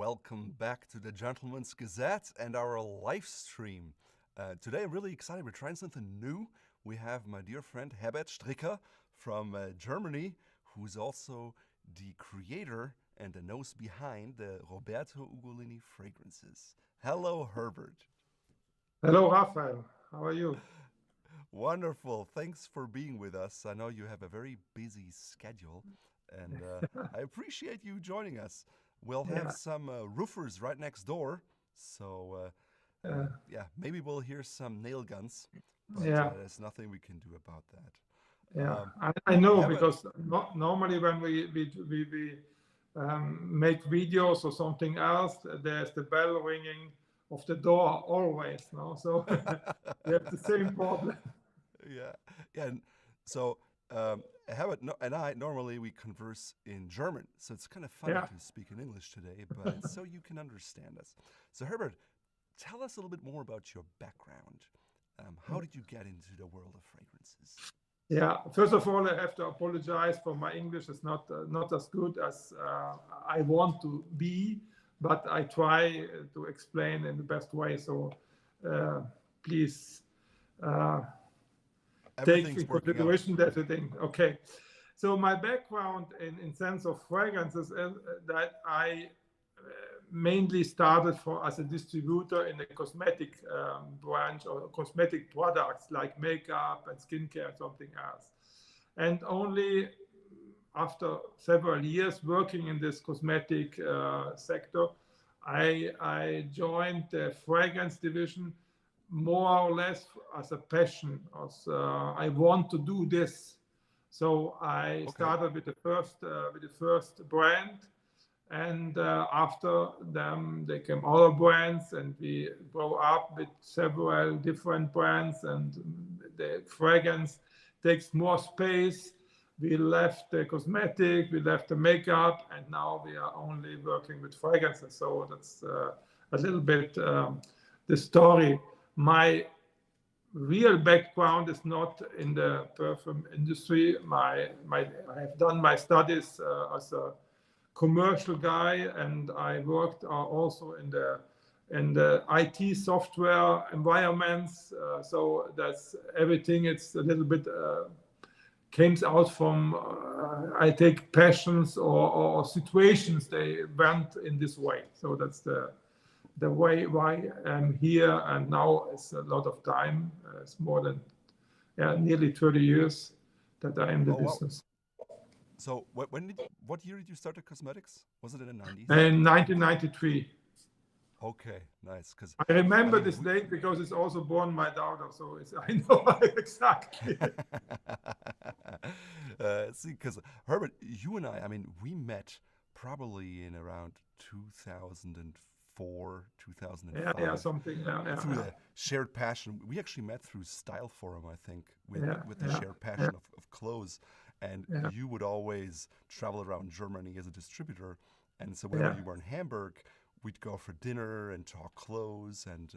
welcome back to the Gentleman's Gazette and our live stream. Today I'm really excited. We're trying something new. We have my dear friend Herbert from Germany, who's also the creator and the nose behind the Roberto Ugolini Fragrances. Hello, Herbert. Hello, Raphael. How are you? Wonderful. Thanks for being with us. I know you have a very busy schedule, and I appreciate you joining us. We'll have Yeah, some roofers right next door, so uh, maybe we'll hear some nail guns, but yeah, there's nothing we can do about that. yeah. I know Herbert, because normally when we make videos or something else, there's the bell ringing of the door always. No, so we have the same problem. yeah, yeah. And so Herbert and I normally we converse in German, so it's kind of funny Yeah, to speak in English today, but it's so you can understand us. So Herbert, tell us a little bit more about your background. How did you get into the world of fragrances? yeah. First of all, I have to apologize for my English. It's not as good as I want to be, but I try to explain in the best way. So uh, please. Uh, Take Everything's in working out. consideration that thing. Okay. So my background in sense of fragrances is that I mainly started for as a distributor in the cosmetic branch or cosmetic products like makeup and skincare and something else. And only after several years working in this cosmetic sector, I joined the fragrance division more or less as a passion. As I want to do this, so I Okay. started with the first brand, and after them there came other brands, and we grew up with several different brands, and the fragrance takes more space. We left the cosmetic, we left the makeup, and now we are only working with fragrances. So that's a little bit the story. My real background is not in the perfume industry. I have done my studies as a commercial guy, and I worked also in the IT software environments. So that's everything. It's a little bit came out from I take passions or situations they went in this way. So that's the way why I'm here, and now it's a lot of time. It's more than nearly 30 years that I'm in the Oh wow. business. So what year did you start the cosmetics? Was it in the 90s? In 1993, Okay, nice. Because I I remember mean, this date because it's also born my daughter, so I know exactly. see, because Herbert, you and I mean, we met probably in around 2004, Yeah, 2005 something. Yeah, through the shared passion. We actually met through Style Forum, I think, yeah, with the yeah, shared yeah, passion of clothes. And yeah, you would always travel around Germany as a distributor. And so whenever yeah. you were in Hamburg, we'd go for dinner and talk clothes. And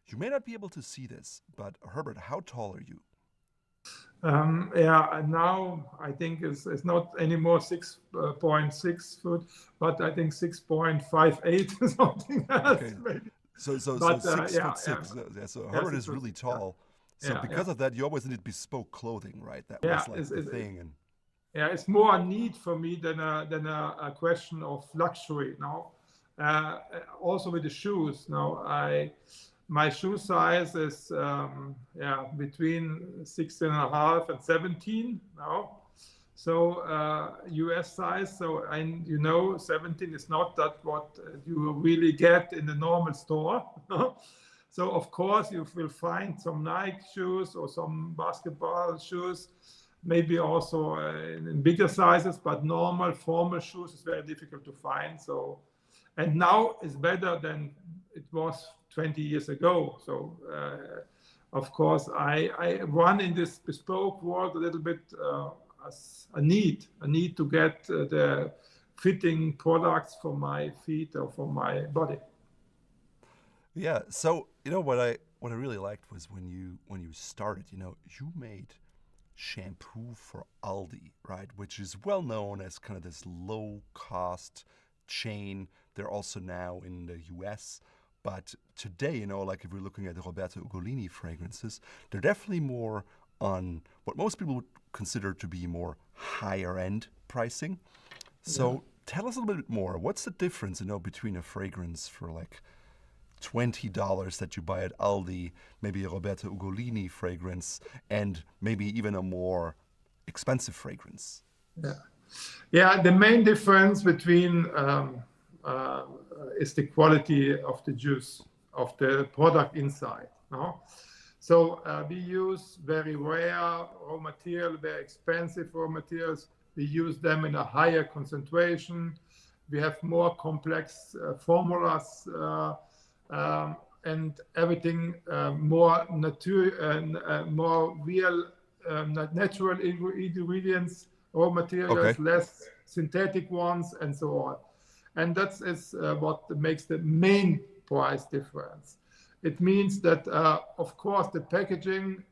you may not be able to see this, but Herbert, how tall are you? Yeah, and now I think it's not anymore 6.6 foot, but I think 6.58 or something else Okay, maybe. so But six yeah, foot yeah, six. Yeah, so yeah, Herbert six is foot really 6. Yeah, tall. So yeah, yeah, because of that, you always needed bespoke clothing, right? That yeah. was like the thing. And Yeah, it's more a need for me than a question of luxury now. Also with the shoes now, I my shoe size is between 16 and a half and 17 now. So US size. So and 17 is not that what you really get in the normal store. So of course you will find some Nike shoes or some basketball shoes, maybe also in bigger sizes, but normal formal shoes is very difficult to find. So, and now it's better than it was 20 years ago. So, of course, I run in this bespoke world a little bit as a need to get the fitting products for my feet or for my body. yeah, so what I really liked was when you started. You made shampoo for Aldi, right? Which is well known as kind of this low cost chain They're also now in the US. But today, like if we're looking at the Roberto Ugolini fragrances, they're definitely more on what most people would consider to be more higher end pricing. So tell us a little bit more. What's the difference, between a fragrance for like $20 that you buy at Aldi, maybe a Roberto Ugolini fragrance, and maybe even a more expensive fragrance? Yeah. The main difference between is the quality of the juice of the product inside. No? So we use very rare raw material, very expensive raw materials. We use them in a higher concentration. We have more complex formulas and everything more more real natural ingredients, raw materials, less synthetic ones, and so on. And that is what makes the main price difference. It means that, of course, the packaging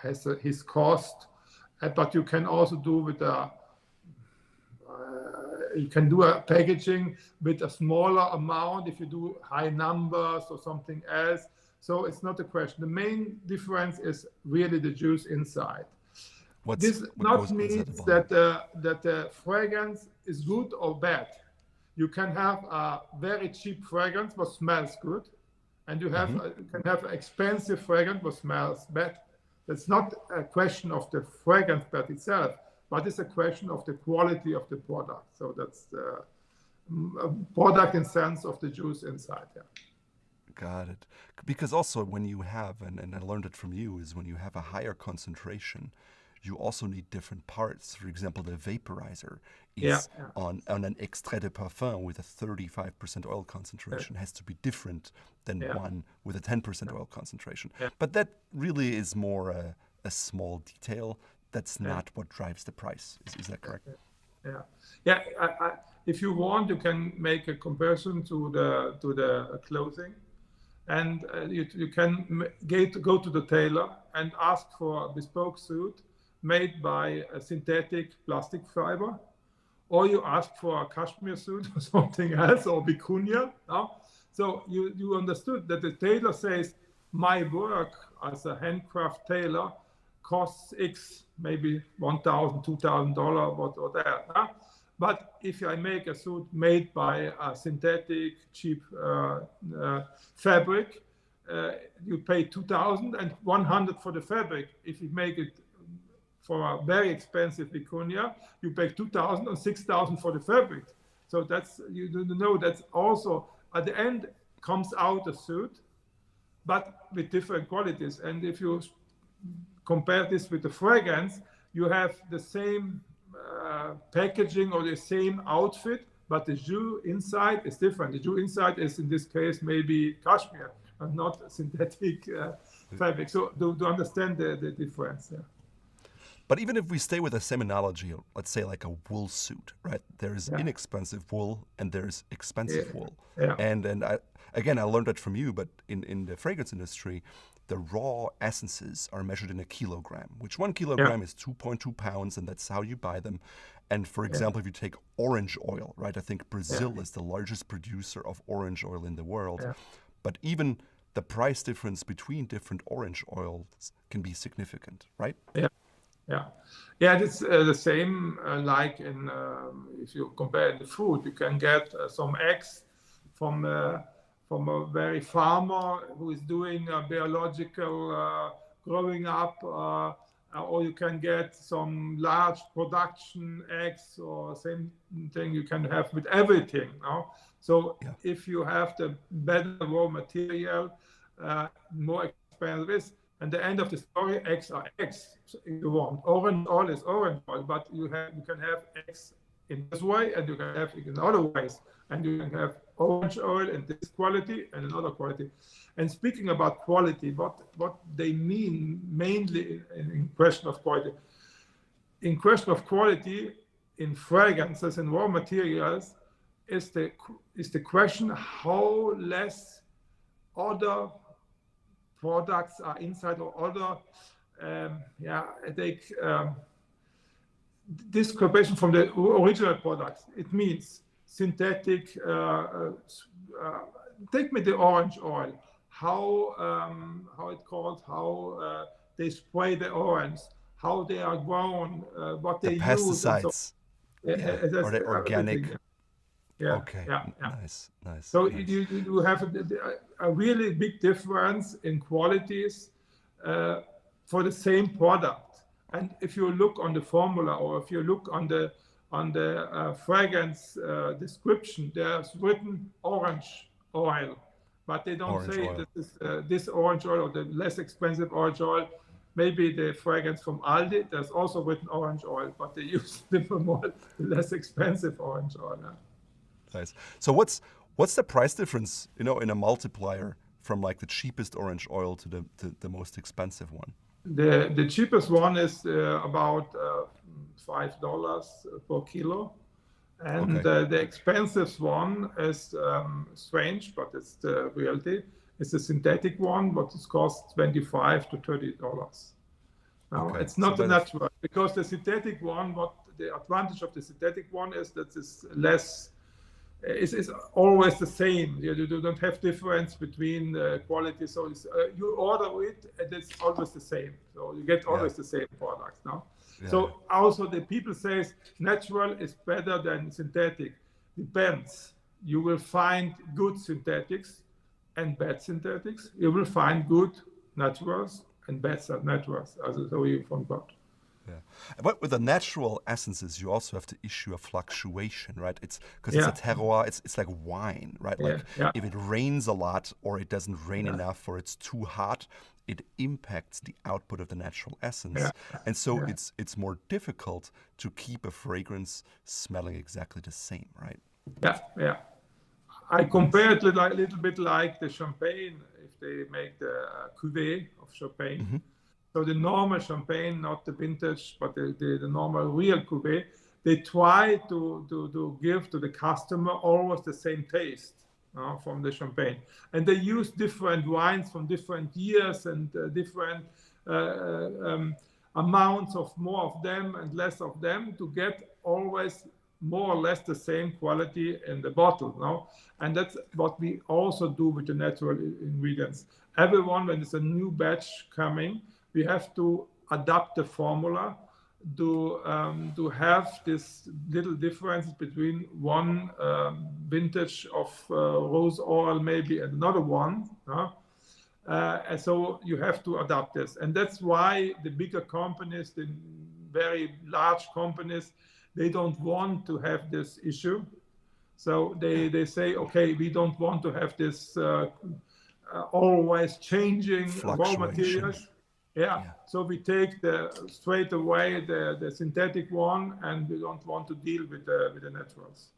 has his cost, but you can also do with you can do a packaging with a smaller amount if you do high numbers or something else. So it's not a question. The main difference is really the juice inside. This not means that the fragrance is good or bad. You can have a very cheap fragrance but smells good, and you can have an expensive fragrance but smells bad. That's not a question of the fragrance by itself, but it's a question of the quality of the product. So that's the product in sense of the juice inside. Yeah. Got it. Because also when you have, and I learned it from you, is when you have a higher concentration, you also need different parts. For example, the vaporizer is on an extrait de parfum with a 35% oil concentration has to be different than one with a 10% oil concentration. But that really is more a small detail. That's not what drives the price. Is that correct? Yeah. If you want, you can make a comparison to the clothing, and you can go to the tailor and ask for a bespoke suit made by a synthetic plastic fiber, or you ask for a cashmere suit or something else, or vicuña. No? So you understood that the tailor says, my work as a handcraft tailor costs X, maybe $1,000, $2,000, whatever. But if I make a suit made by a synthetic cheap fabric, you pay $2,000 and $100 for the fabric. If you make it for a very expensive vicuña, you pay $2,000 and $6,000 for the fabric. So that's, that's also at the end comes out a suit, but with different qualities. And if you compare this with the fragrance, you have the same packaging or the same outfit, but the jus inside is different. The jus inside is, in this case, maybe cashmere and not synthetic fabric. So to understand the difference. Yeah. But even if we stay with the same analogy, let's say like a wool suit, right? There's inexpensive wool and there's expensive wool. Yeah. And I learned that from you, but in the fragrance industry, the raw essences are measured in a kilogram, which 1 kilogram is 2.2 pounds, and that's how you buy them. And for example, if you take orange oil, right? I think Brazil is the largest producer of orange oil in the world. Yeah. But even the price difference between different orange oils can be significant, right? Yeah, it's the same like in if you compare the food, you can get some eggs from a very farmer who is doing biological growing up, or you can get some large production eggs, or same thing you can have with everything. No? So if you have the better raw material, more expensive. And the end of the story, eggs are eggs. So if you want orange oil is orange oil, but you can have eggs in this way, and you can have it in other ways, and you can have orange oil in this quality and another quality. And speaking about quality, what they mean mainly in question of quality. In question of quality, in fragrances and raw materials, is the question how less other products are inside, or other this comparison from the original products. It means synthetic. Take me the orange oil. How it called? How they spray the orange? How they are grown? What The they use? And so pesticides. Yeah. Or that's the organic. everything. Yeah, Okay. yeah, yeah. Nice. Nice. So Nice. you have a really big difference in qualities for the same product. And if you look on the formula, or if you look on the fragrance description, there's written orange oil, but they don't Orange say oil. this is this orange oil or the less expensive orange oil. Maybe the fragrance from Aldi, there's also written orange oil, but they use different oil, the less expensive orange oil. Nice. So what's the price difference, in a multiplier from like the cheapest orange oil to the most expensive one? The cheapest one is about $5 per kilo, and Okay. the expensive one is strange, but it's the reality. It's a synthetic one, but it costs $25 to $30. Now Okay. it's So not the by natural, because the synthetic one. What the advantage of the synthetic one is that it's less. It's always the same. You don't have difference between quality. So you order it, and it's always the same. So you get always the same products now. Yeah. So also the people says natural is better than synthetic. Depends. You will find good synthetics and bad synthetics. You will find good naturals and bad naturals. So you find out. Yeah. But with the natural essences, you also have to issue a fluctuation, right? It's because it's a terroir. It's like wine, right? Like if it rains a lot, or it doesn't rain enough, or it's too hot, it impacts the output of the natural essence. And so it's more difficult to keep a fragrance smelling exactly the same, right? Yeah. I compare it a little bit like the champagne, if they make the cuvée of champagne. Mm-hmm. So the normal champagne, not the vintage, but the normal real cuvée, they try to give to the customer always the same taste from the champagne. And they use different wines from different years and different amounts of more of them and less of them to get always more or less the same quality in the bottle. And that's what we also do with the natural ingredients. Everyone, when it's a new batch coming, we have to adapt the formula to have this little difference between one vintage of rose oil maybe and another one. And so you have to adapt this. And that's why the bigger companies, the very large companies, they don't want to have this issue. So they say, okay, we don't want to have this always changing raw materials. Yeah. So we take straight away the synthetic one, and we don't want to deal with the naturals.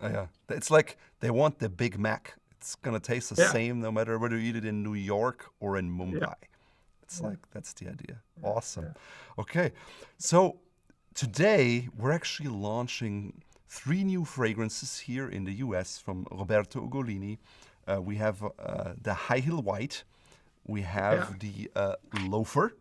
Yeah, it's like they want the Big Mac. It's gonna taste the same no matter whether you eat it in New York or in Mumbai. It's like that's the idea. Awesome. Okay, so today we're actually launching 3 new fragrances here in the US from Roberto Ugolini. We have the High Heel White. We have the Loafer,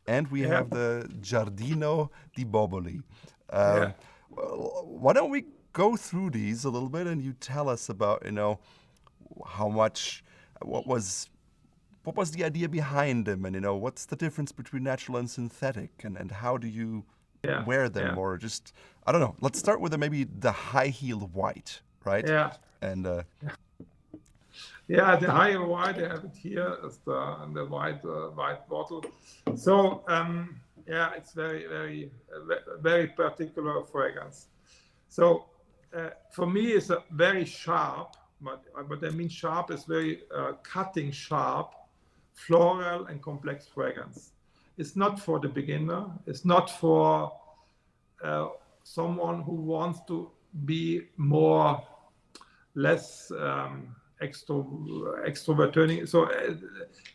and we have the Giardino di Boboli. Why don't we go through these a little bit, and you tell us about, how much, what was the idea behind them, and what's the difference between natural and synthetic, and how do you wear them, or just, I don't know. Let's start with maybe the High Heel White, right? Yeah. And the High Heel White, I have it here as the white bottle. So it's very, very, very particular fragrance. So for me, it's a very sharp, but I mean sharp is very cutting sharp, floral and complex fragrance. It's not for the beginner. It's not for someone who wants to be less extroverting. So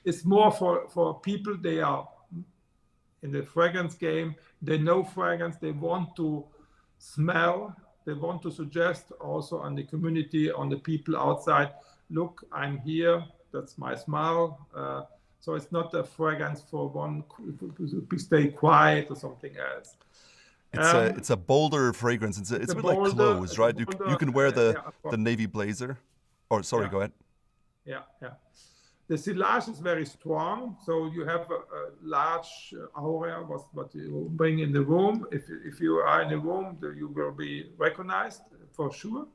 it's more for people, they are in the fragrance game, they know fragrance, they want to smell, they want to suggest also on the community, on the people outside, look, I'm here, that's my smell. So it's not a fragrance for one to stay quiet or something else. It's a bolder fragrance. It's The a bit like bolder, clothes, the right? You bolder, can wear yeah, the navy blazer. Or sorry, yeah, go ahead. yeah. The silage is very strong, so you have a large aura, what you bring in the room. If you are in a room, you will be recognized for sure.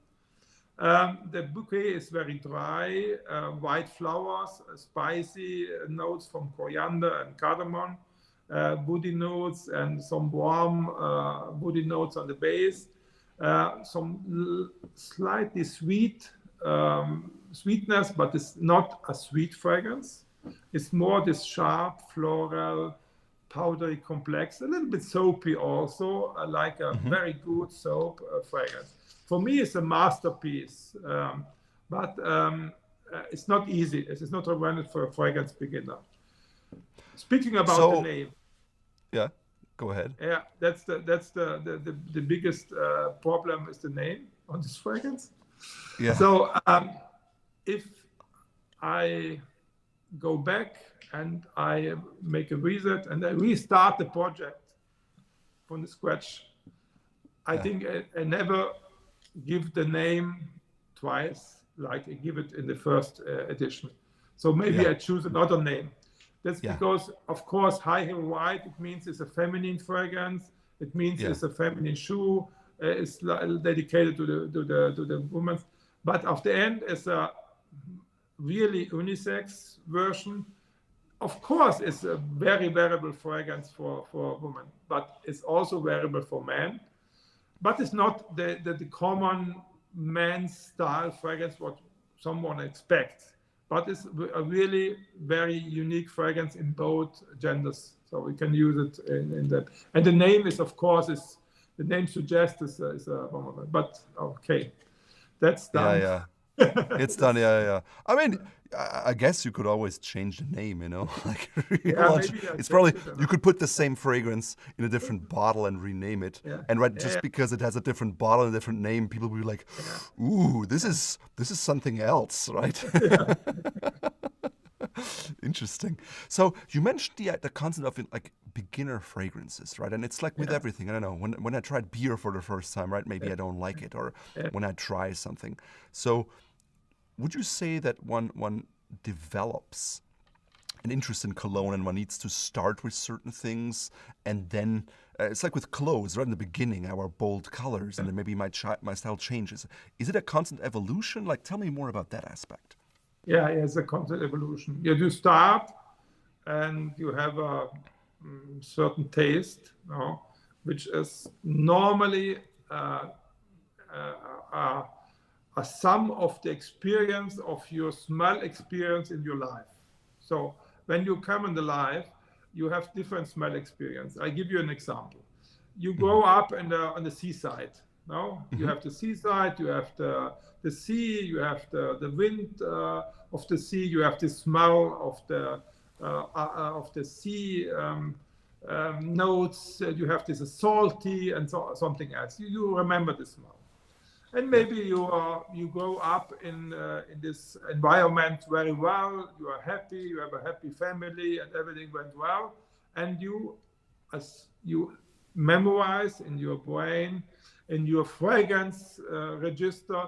The bouquet is very dry, white flowers, spicy notes from coriander and cardamom, woody notes, and some warm woody notes on the base. Some slightly sweet sweetness, but it's not a sweet fragrance. It's more this sharp, floral, powdery complex, a little bit soapy also, like a very good soap fragrance. For me, it's a masterpiece, but it's not easy. It's not recommended for a fragrance beginner. Speaking about the name, yeah, go ahead. yeah, that's the biggest problem is the name on this fragrance. Yeah. So if I go back and I make a reset and I restart the project from the scratch, I think I never give the name twice like I give it in the first edition. So maybe I choose another name. That's because, of course, High Heel White, it means it's a feminine fragrance. It means it's a feminine shoe. It's dedicated to the woman. But at the end, it's a really unisex version. Of course, it's a very wearable fragrance for women, but it's also wearable for men. But it's not the common men's style fragrance what someone expects. But it's a really very unique fragrance in both genders. So we can use it in that. And the name is, of course, the name suggests is a woman. But okay, that's done. Yeah. It's done, yeah. I mean, I guess you could always change the name, you know? Like, it's probably, you could put the same fragrance in a different bottle and rename it. Yeah. And just because it has a different bottle and a different name, people will be like, ooh, this is something else, right? Interesting. So you mentioned the concept of like beginner fragrances, right? And it's like with everything. I don't know. When I tried beer for the first time, right? Maybe I don't like it, or when I try something. So would you say that one develops an interest in cologne and one needs to start with certain things, and then it's like with clothes, right? In the beginning, our bold colors, and then maybe my style changes. Is it a constant evolution? Like, tell me more about that aspect. Yeah, it's a constant evolution. You start and you have a certain taste, which is normally a sum of the experience of your smell experience in your life. So when you come in the life, you have different smell experience. I give you an example. You grow up on the seaside. No, you have the seaside, you have the sea, you have the wind of the sea, you have the smell of the sea notes. You have this salty and something else. You remember the smell, and maybe you grow up in this environment very well. You are happy, you have a happy family, and everything went well, and you memorize in your brain, in your fragrance register,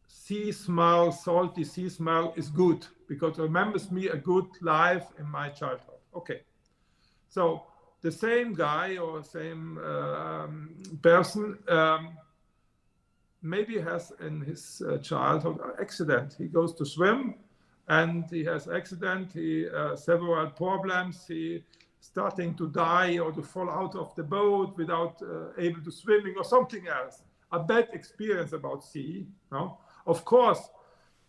sea smell, salty sea smell is good because it remembers me a good life in my childhood. Okay, so the same guy or same person maybe has in his childhood an accident. He goes to swim and he has accident. He several problems. He starting to die or to fall out of the boat without able to swimming or something else. A bad experience about sea. No? Of course,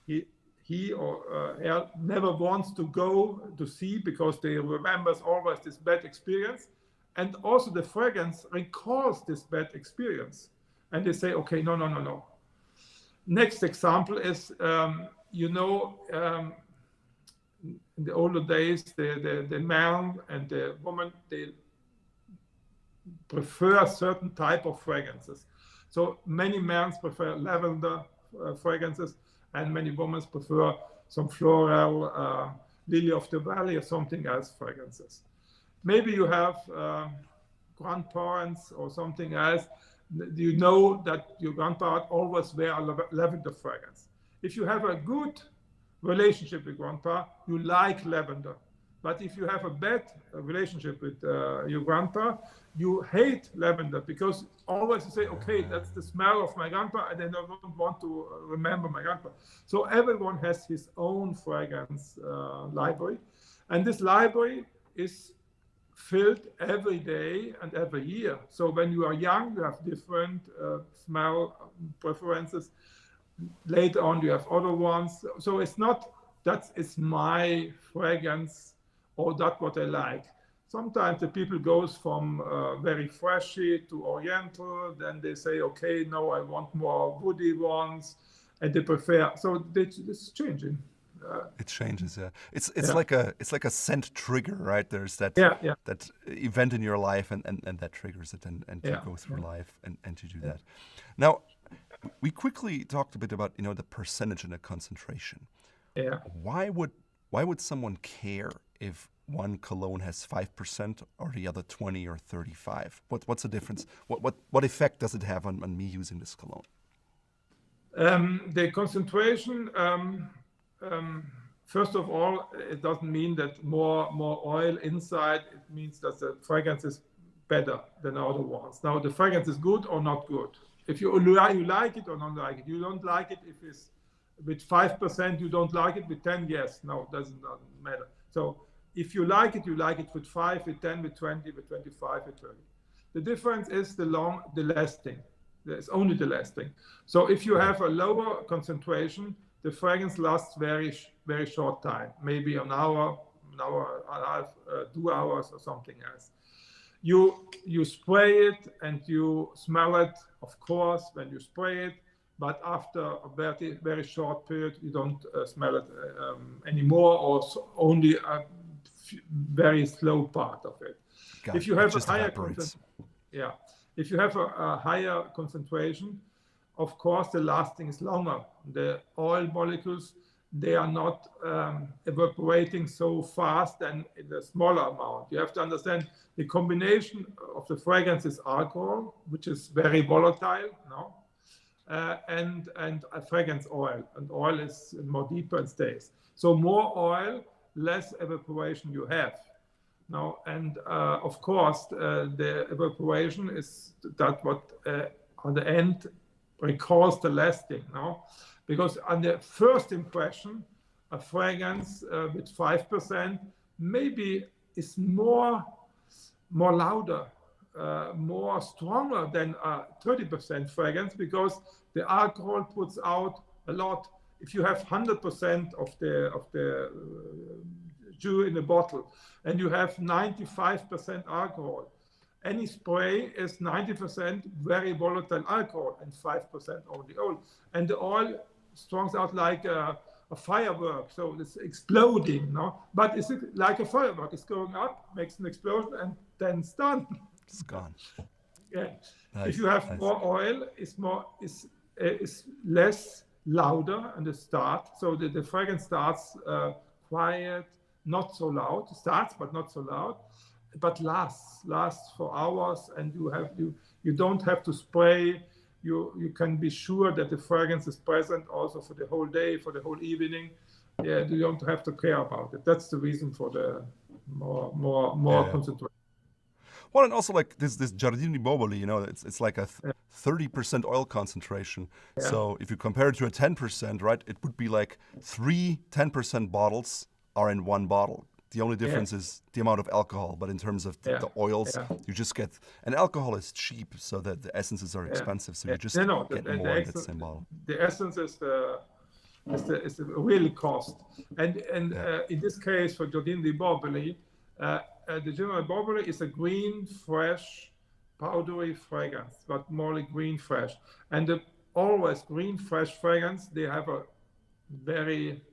he or her never wants to go to sea because they remembers always this bad experience. And also the fragrance recalls this bad experience. And they say, okay, no. Next example is, in the older days, the man and the woman, they prefer certain type of fragrances. So many men prefer lavender fragrances, and many women prefer some floral, lily of the valley or something else fragrances. Maybe you have grandparents or something else, you know that your grandparents always wear a lavender fragrance. If you have a good relationship with grandpa, you like lavender. But if you have a bad relationship with your grandpa, you hate lavender, because always you say, okay, that's the smell of my grandpa, and I don't want to remember my grandpa. So everyone has his own fragrance library, and this library is filled every day and every year. So when you are young, you have different smell preferences. Later on, you have other ones. So it's not that it's my fragrance or that what I like. Sometimes the people goes from very freshy to oriental. Then they say, okay, no, I want more woody ones, and they prefer. So it's changing. It changes, yeah. It's Yeah. like a scent trigger, right? There's that Yeah. that event in your life, and that triggers it, and you Yeah. go through life, and you do that. Now, we quickly talked a bit about the percentage and the concentration. Yeah. Why would someone care if one cologne has 5% or the other 20 or 35? What's the difference? What effect does it have on me using this cologne? The concentration. First of all, it doesn't mean that more oil inside. It means that the fragrance is better than other ones. Now, the fragrance is good or not good. If you like it or not like it. You don't like it if it's with 5%. You don't like it with 10. Yes, no, it doesn't matter. So if you like it with 5, with 10, with 20, with 25, with 30. The difference is the lasting. There's only the lasting. So if you have a lower concentration, the fragrance lasts very short time, maybe an hour and a half, 2 hours or something else. You spray it and you smell it, of course, when you spray it, but after a very short period, you don't smell it anymore, or only a very slow part of it. If you have a higher if you have a higher concentration, of course, the lasting is longer. The oil molecules, they are not evaporating so fast than in a smaller amount. You have to understand the combination of the fragrance is alcohol, which is very volatile, no? And a fragrance oil. And oil is more deeper and stays. So more oil, less evaporation you have. Now, and of course, the evaporation is that what on the end recalls the lasting, no? Because on the first impression, a fragrance with 5% maybe is more louder, more stronger than a 30% fragrance, because the alcohol puts out a lot. If you have 100% of the jus in the bottle and you have 95% alcohol, any spray is 90% very volatile alcohol and 5% only oil. And the oil strongs out like a firework, so it's exploding, no? But is it like a firework? It's going up, makes an explosion, and then it's done. It's gone. Yeah. Nice, if you have nice. more oil, it's less louder in the start. So the fragrance starts quiet, not so loud. It starts, but not so loud. But lasts for hours, and you don't have to spray. You can be sure that the fragrance is present also for the whole day, for the whole evening. Yeah, you don't have to care about it. That's the reason for the more concentration. Well, and also like this Giardini Boboli, it's like a 30% oil concentration. Yeah. So if you compare it to a 10%, right, it would be like 3 10% bottles are in one bottle. The only difference is the amount of alcohol, but in terms of the oils, you just get, and alcohol is cheap, so that the essences are expensive, so you just get more in that same bottle. The essence is the real cost, and in this case for Giardini Boboli, the Giardini Boboli is a green, fresh, powdery fragrance, but more like green, fresh, and always green, fresh fragrance. They have a very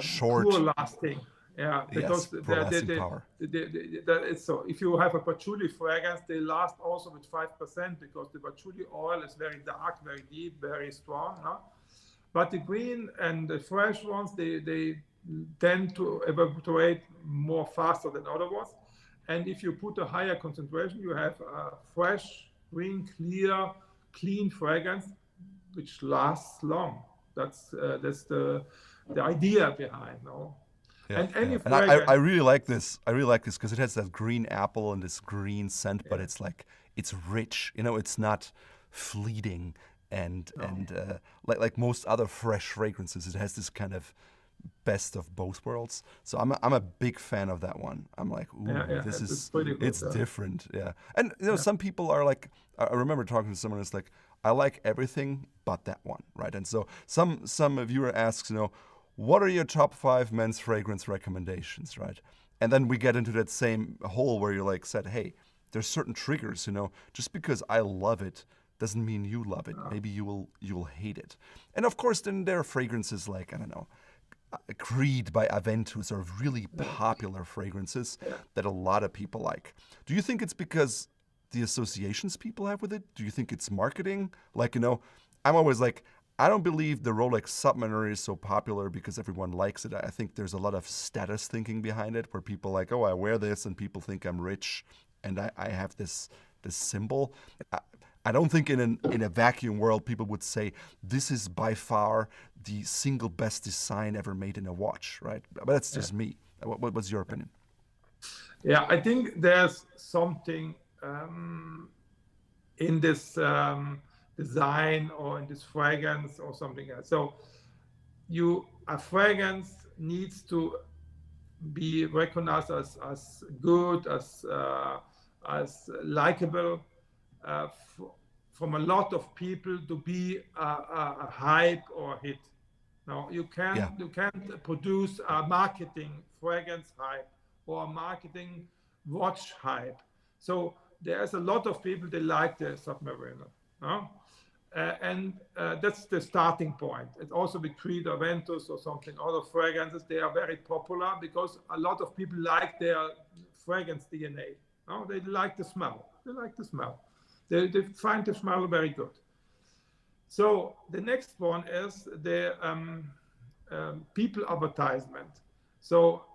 short, poor lasting. Yeah, because power. It's so. If you have a patchouli fragrance, they last also with 5%, because the patchouli oil is very dark, very deep, very strong. No? But the green and the fresh ones, they tend to evaporate more faster than other ones, And if you put a higher concentration, you have a fresh, green, clear, clean fragrance, which lasts long. That's the idea behind, no? Yeah, And yeah. any And I fragrance, really like this. I really like this because it has that green apple and this green scent, but yeah, it's like it's rich. You know, it's not fleeting no, like most other fresh fragrances. It has this kind of best of both worlds. So I'm a big fan of that one. I'm like, yeah, ooh, yeah, this it's is pretty good. it's different. Yeah. And you know, Yeah, some people are like, I remember talking to someone who's like, I like everything but that one, right? And so some viewer asks, you know, what are your top 5 men's fragrance recommendations, right? And then we get into that same hole where you're like said, hey, there's certain triggers, you know, just because I love it doesn't mean you love it. Maybe you will hate it. And of course, then there are fragrances like, I don't know, Creed by Aventus are really popular fragrances yeah. that a lot of people like. Do you think it's because the associations people have with it? Do you think it's marketing? Like, you know, I'm always like, I don't believe the Rolex Submariner is so popular because everyone likes it. I think there's a lot of status thinking behind it where people like, oh, I wear this and people think I'm rich and I have this symbol. I don't think in a vacuum world people would say this is by far the single best design ever made in a watch, right? But that's just me. What's your opinion? Yeah, I think there's something in this design or in this fragrance or something else. So a fragrance needs to be recognized as good, as likable from a lot of people to be a hype or a hit. Now Yeah, you can't produce a marketing fragrance hype or a marketing watch hype. So there's a lot of people that like the Submariner. No? That's the starting point. It also with Creed or Ventus or something, other fragrances, they are very popular because a lot of people like their fragrance DNA. No? They like the smell. They like the smell. They find the smell very good. So the next one is the people advertisement. So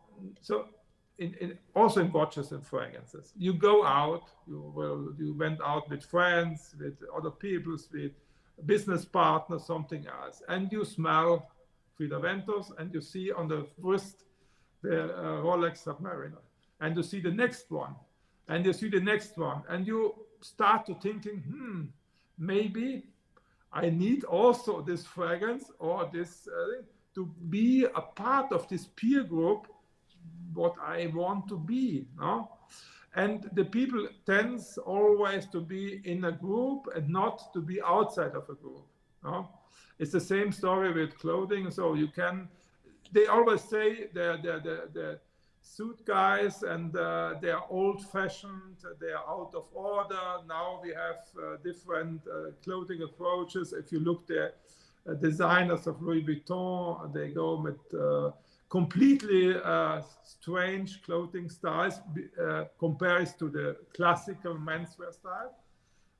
also in watches and fragrances, you go out, you went out with friends, with other people, with business partners, something else, and you smell Frida Ventus, and you see on the wrist the Rolex Submariner, and you see the next one, and you see the next one, and you start to thinking, maybe I need also this fragrance or this to be a part of this peer group, what I want to be. No? And the people tends always to be in a group and not to be outside of a group. No? It's the same story with clothing. So they always say the suit guys and they are old-fashioned, they are out of order. Now we have different clothing approaches. If you look at the designers of Louis Vuitton, they go with completely strange clothing styles compared to the classical menswear style.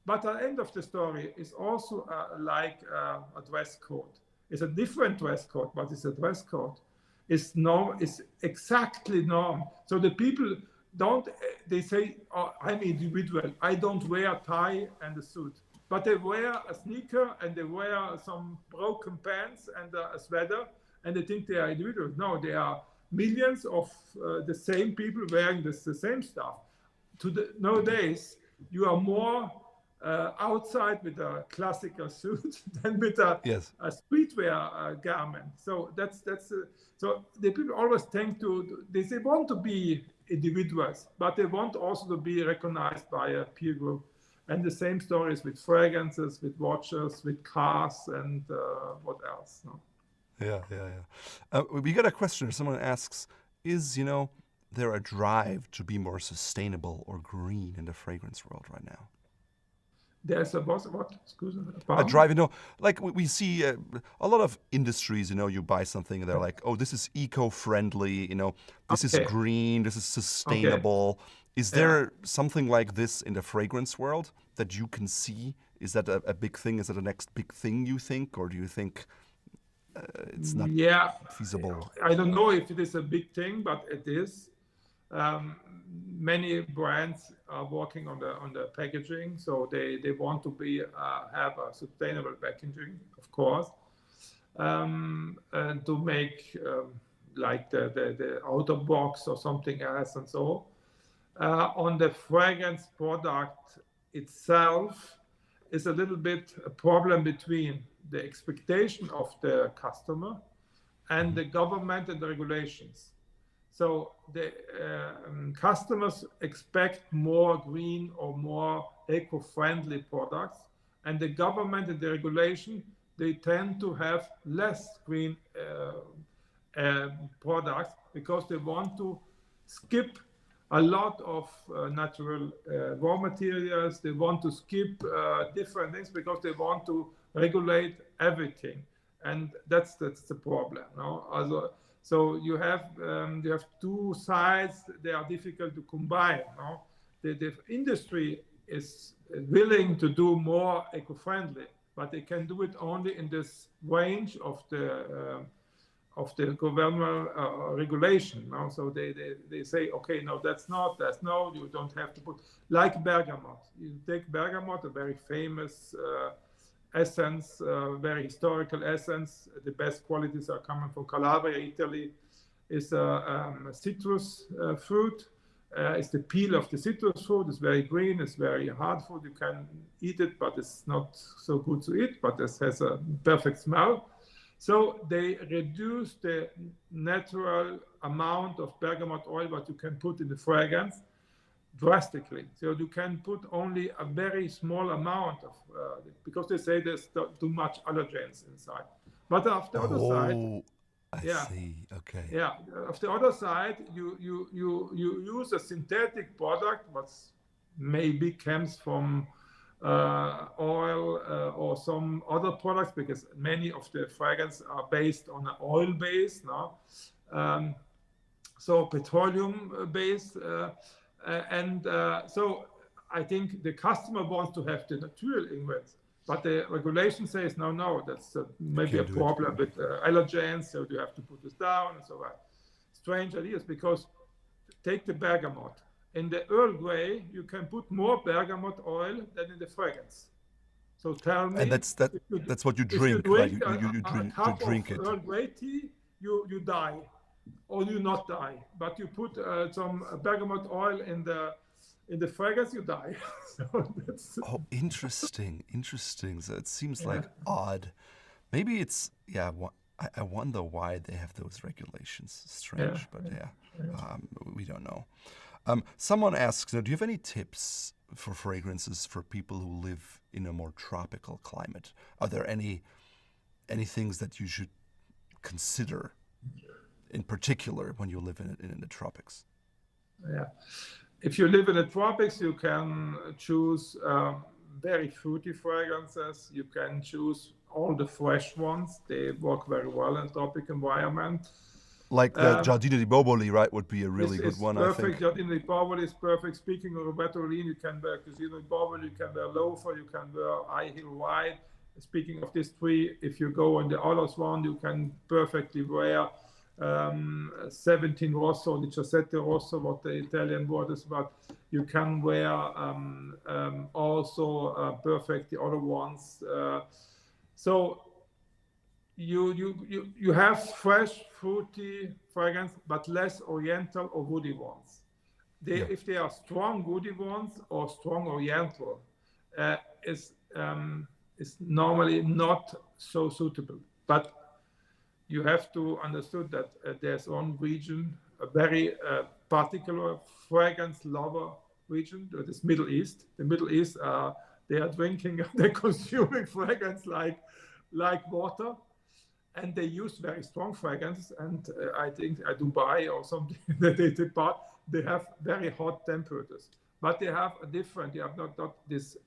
But at the end of the story is also like a dress code. It's a different dress code, but it's a dress code. It's exactly norm. So the people they say, oh, I'm individual. I don't wear a tie and a suit. But they wear a sneaker and they wear some broken pants and a sweater and they think they are individuals. No, there are millions of the same people wearing the same stuff. Nowadays, you are more outside with a classical suit than with a yes. streetwear garment. So so the people always tend they want to be individuals, but they want also to be recognized by a peer group. And the same stories with fragrances, with watches, with cars, and what else? No? Yeah. We got a question. Someone asks, is, you know, there a drive to be more sustainable or green in the fragrance world right now? There's what? Excuse me. A drive, you know, like we see a lot of industries, you know, you buy something and they're like, oh, this is eco-friendly, you know, this is Okay. green, this is Okay. sustainable. Is Yeah. there something like this in the fragrance world that you can see? Is that a big thing? Is that the next big thing you think? Or do you think it's not Yeah. feasible? I don't know if it is a big thing, but it is. many brands are working on the packaging, so they want to have a sustainable packaging, of course, and to make like the outer box or something else and so. On the fragrance product itself is a little bit a problem between the expectation of the customer and the government and the regulations. So the customers expect more green or more eco-friendly products, and the government and the regulation, they tend to have less green products because they want to skip a lot of natural raw materials. They want to skip different things because they want to regulate everything, and that's the problem. No? Also, so you have two sides. They are difficult to combine. No? The industry is willing to do more eco-friendly, but they can do it only in this range of the governmental regulation. No? So they say, okay, no, that's no, you don't have to put, like bergamot. You take bergamot, a very famous essence, very historical essence. The best qualities are coming from Calabria, Italy. It's a citrus fruit. It's the peel of the citrus fruit. It's very green. It's very hard food. You can eat it, but it's not so good to eat, but it has a perfect smell. So they reduce the natural amount of bergamot oil that you can put in the fragrance drastically. So you can put only a very small amount of, because they say there's too much allergens inside. But on the other side, I see. Okay. Yeah. Of the other side, you use a synthetic product, what maybe comes from oil or some other products, because many of the fragrances are based on an oil base, no? So petroleum base, so I think the customer wants to have the natural ingredients, but the regulation says no, that's maybe a problem with allergens, so you have to put this down and so on. Strange ideas, because take the bergamot. In the Earl Grey, you can put more bergamot oil than in the fragrance. So tell me, and that's what you drink, right? You drink it. Earl Grey tea, you die, or you not die. But you put some bergamot oil in the fragrance, you die. So interesting. So it seems like odd. Maybe it's I wonder why they have those regulations. Strange, but we don't know. Someone asks, do you have any tips for fragrances for people who live in a more tropical climate? Are there any things that you should consider in particular when you live in the tropics? Yeah. If you live in the tropics, you can choose very fruity fragrances. You can choose all the fresh ones. They work very well in tropic environment. Like the Giardino di Boboli, right, would be a really good one, perfect. I think. Giardino di Boboli is perfect. Speaking of Roberto Ugolini, you can wear Giardino di Boboli, you can wear loafer, you can wear high heel white. Speaking of these three, if you go on the others one, you can perfectly wear 17 Rosso, the Gazette Rosso, what the Italian word is, but you can wear also perfect the other ones. So you have fresh, fruity fragrance, but less oriental or woody ones. If they are strong woody ones or strong oriental, is normally not so suitable. But you have to understand that there's one region, a very particular fragrance lover region, that is Middle East. The Middle East, they are drinking, they're consuming fragrance like water. And they use very strong fragrances, and I think Dubai or something that they have very hot temperatures, but they have a different. You have not this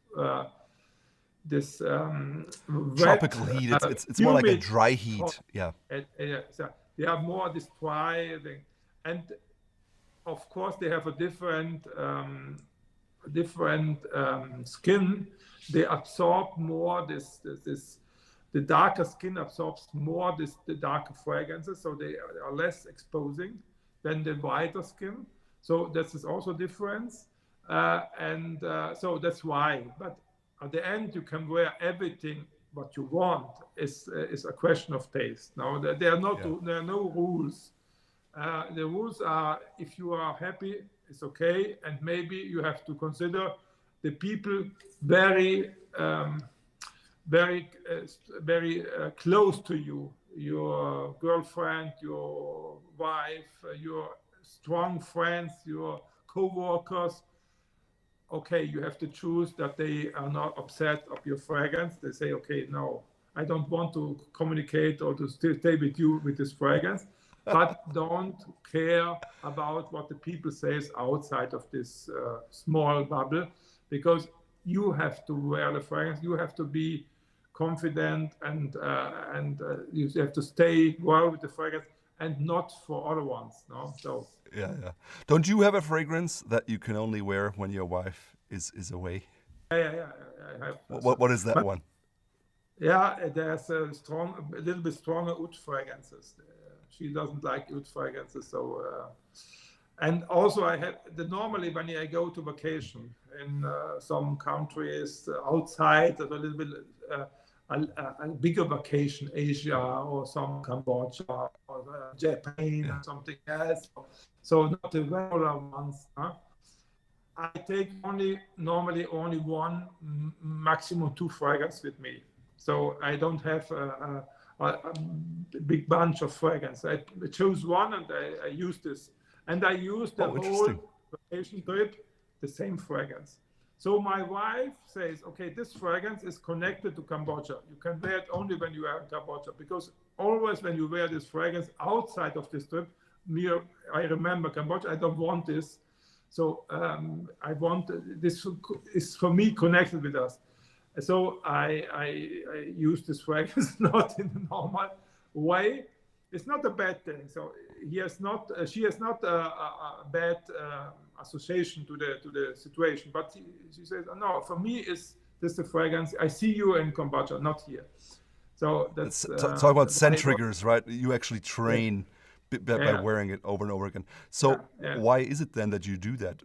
tropical wet, heat. It's more like a dry heat. Hot. So they have more this dry thing, and of course they have a different skin. They absorb more this. The darker skin absorbs more the darker fragrances, so they are less exposing than the whiter skin. So this is also difference. So that's why. But at the end, you can wear everything what you want. Is a question of taste. Now there are no rules. The rules are, if you are happy, it's okay, and maybe you have to consider the people very close to you, your girlfriend, your wife, your strong friends, your co-workers. Okay, you have to choose that they are not upset of your fragrance. They say, okay, no, I don't want to communicate or to stay with you with this fragrance, but don't care about what the people says outside of this small bubble, because you have to wear the fragrance. You have to be confident, and you have to stay well with the fragrance, and not for other ones. No, so. Yeah. Don't you have a fragrance that you can only wear when your wife is away? Yeah. I have. What is that one? Yeah, there's a little bit stronger oud fragrances. She doesn't like oud fragrances, so. And also, normally when I go to vacation in some countries outside, a little bit a bigger vacation, Asia or some Cambodia or Japan or something else. So not the regular ones. Huh? I take normally only one, maximum 2 fragrances with me. So I don't have a big bunch of fragrances. I choose one and I use this. And I use the whole vacation trip, the same fragrance. So my wife says, okay, this fragrance is connected to Cambodia. You can wear it only when you are in Cambodia, because always when you wear this fragrance outside of this trip, I remember Cambodia, I don't want this. So I want, this is for me connected with us. So I use this fragrance not in the normal way. It's not a bad thing. So she has not a bad association to the situation, but she says, no, for me is this the fragrance. I see you in Cambodia, not here. So that's talk about scent triggers, right? You actually train by wearing it over and over again. So why is it then that you do that?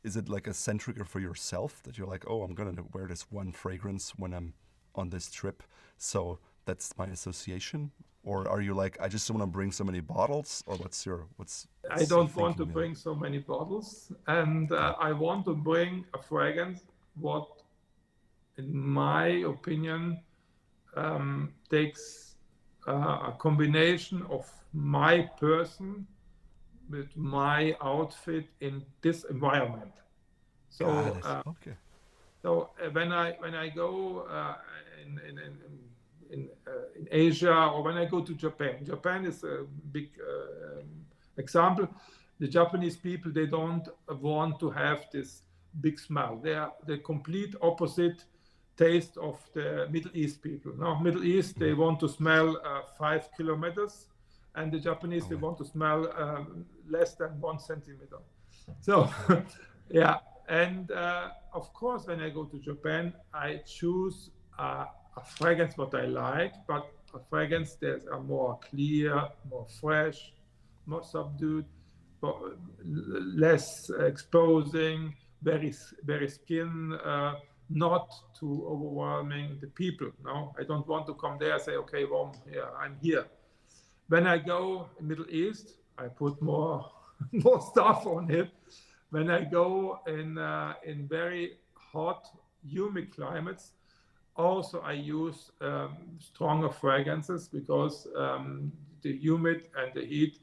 Is it like a scent trigger for yourself, that you're like, oh, I'm gonna wear this one fragrance when I'm on this trip, so that's my association? Or are you like, I just don't want to bring so many bottles? Or I don't want to bring so many bottles, and I want to bring a fragrance what, in my opinion, takes a combination of my person with my outfit in this environment. So, okay. So when I go in Asia, or when I go to Japan is a big example. The Japanese people, they don't want to have this big smell. They are the complete opposite taste of the Middle East people. Now, Middle East, they want to smell 5 kilometers, and the Japanese, they want to smell less than 1 centimeter. So, yeah. And of course, when I go to Japan, I choose a fragrance what I like, but a fragrance that are more clear, more fresh, more subdued, less exposing, very skin, not too overwhelming the people. No, I don't want to come there and say, okay, well, yeah, I'm here. When I go in Middle East, I put more stuff on it. When I go in very hot, humid climates, also I use stronger fragrances, because the humid and the heat.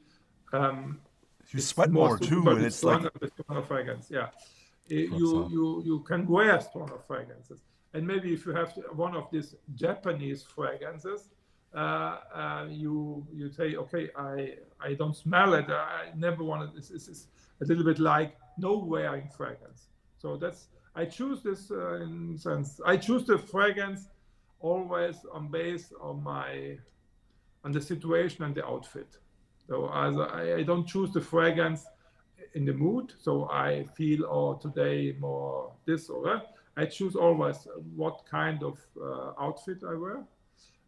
You sweat more too, and it's stronger fragrance. Yeah, you can wear stronger fragrances, and maybe if you have one of these Japanese fragrances, you say, okay, I don't smell it. I never wanted this. This is a little bit like no wearing fragrance. So I choose this in sense. I choose the fragrance always on the situation and the outfit. So I don't choose the fragrance in the mood. So I feel, oh, today more this or that. I choose always what kind of outfit I wear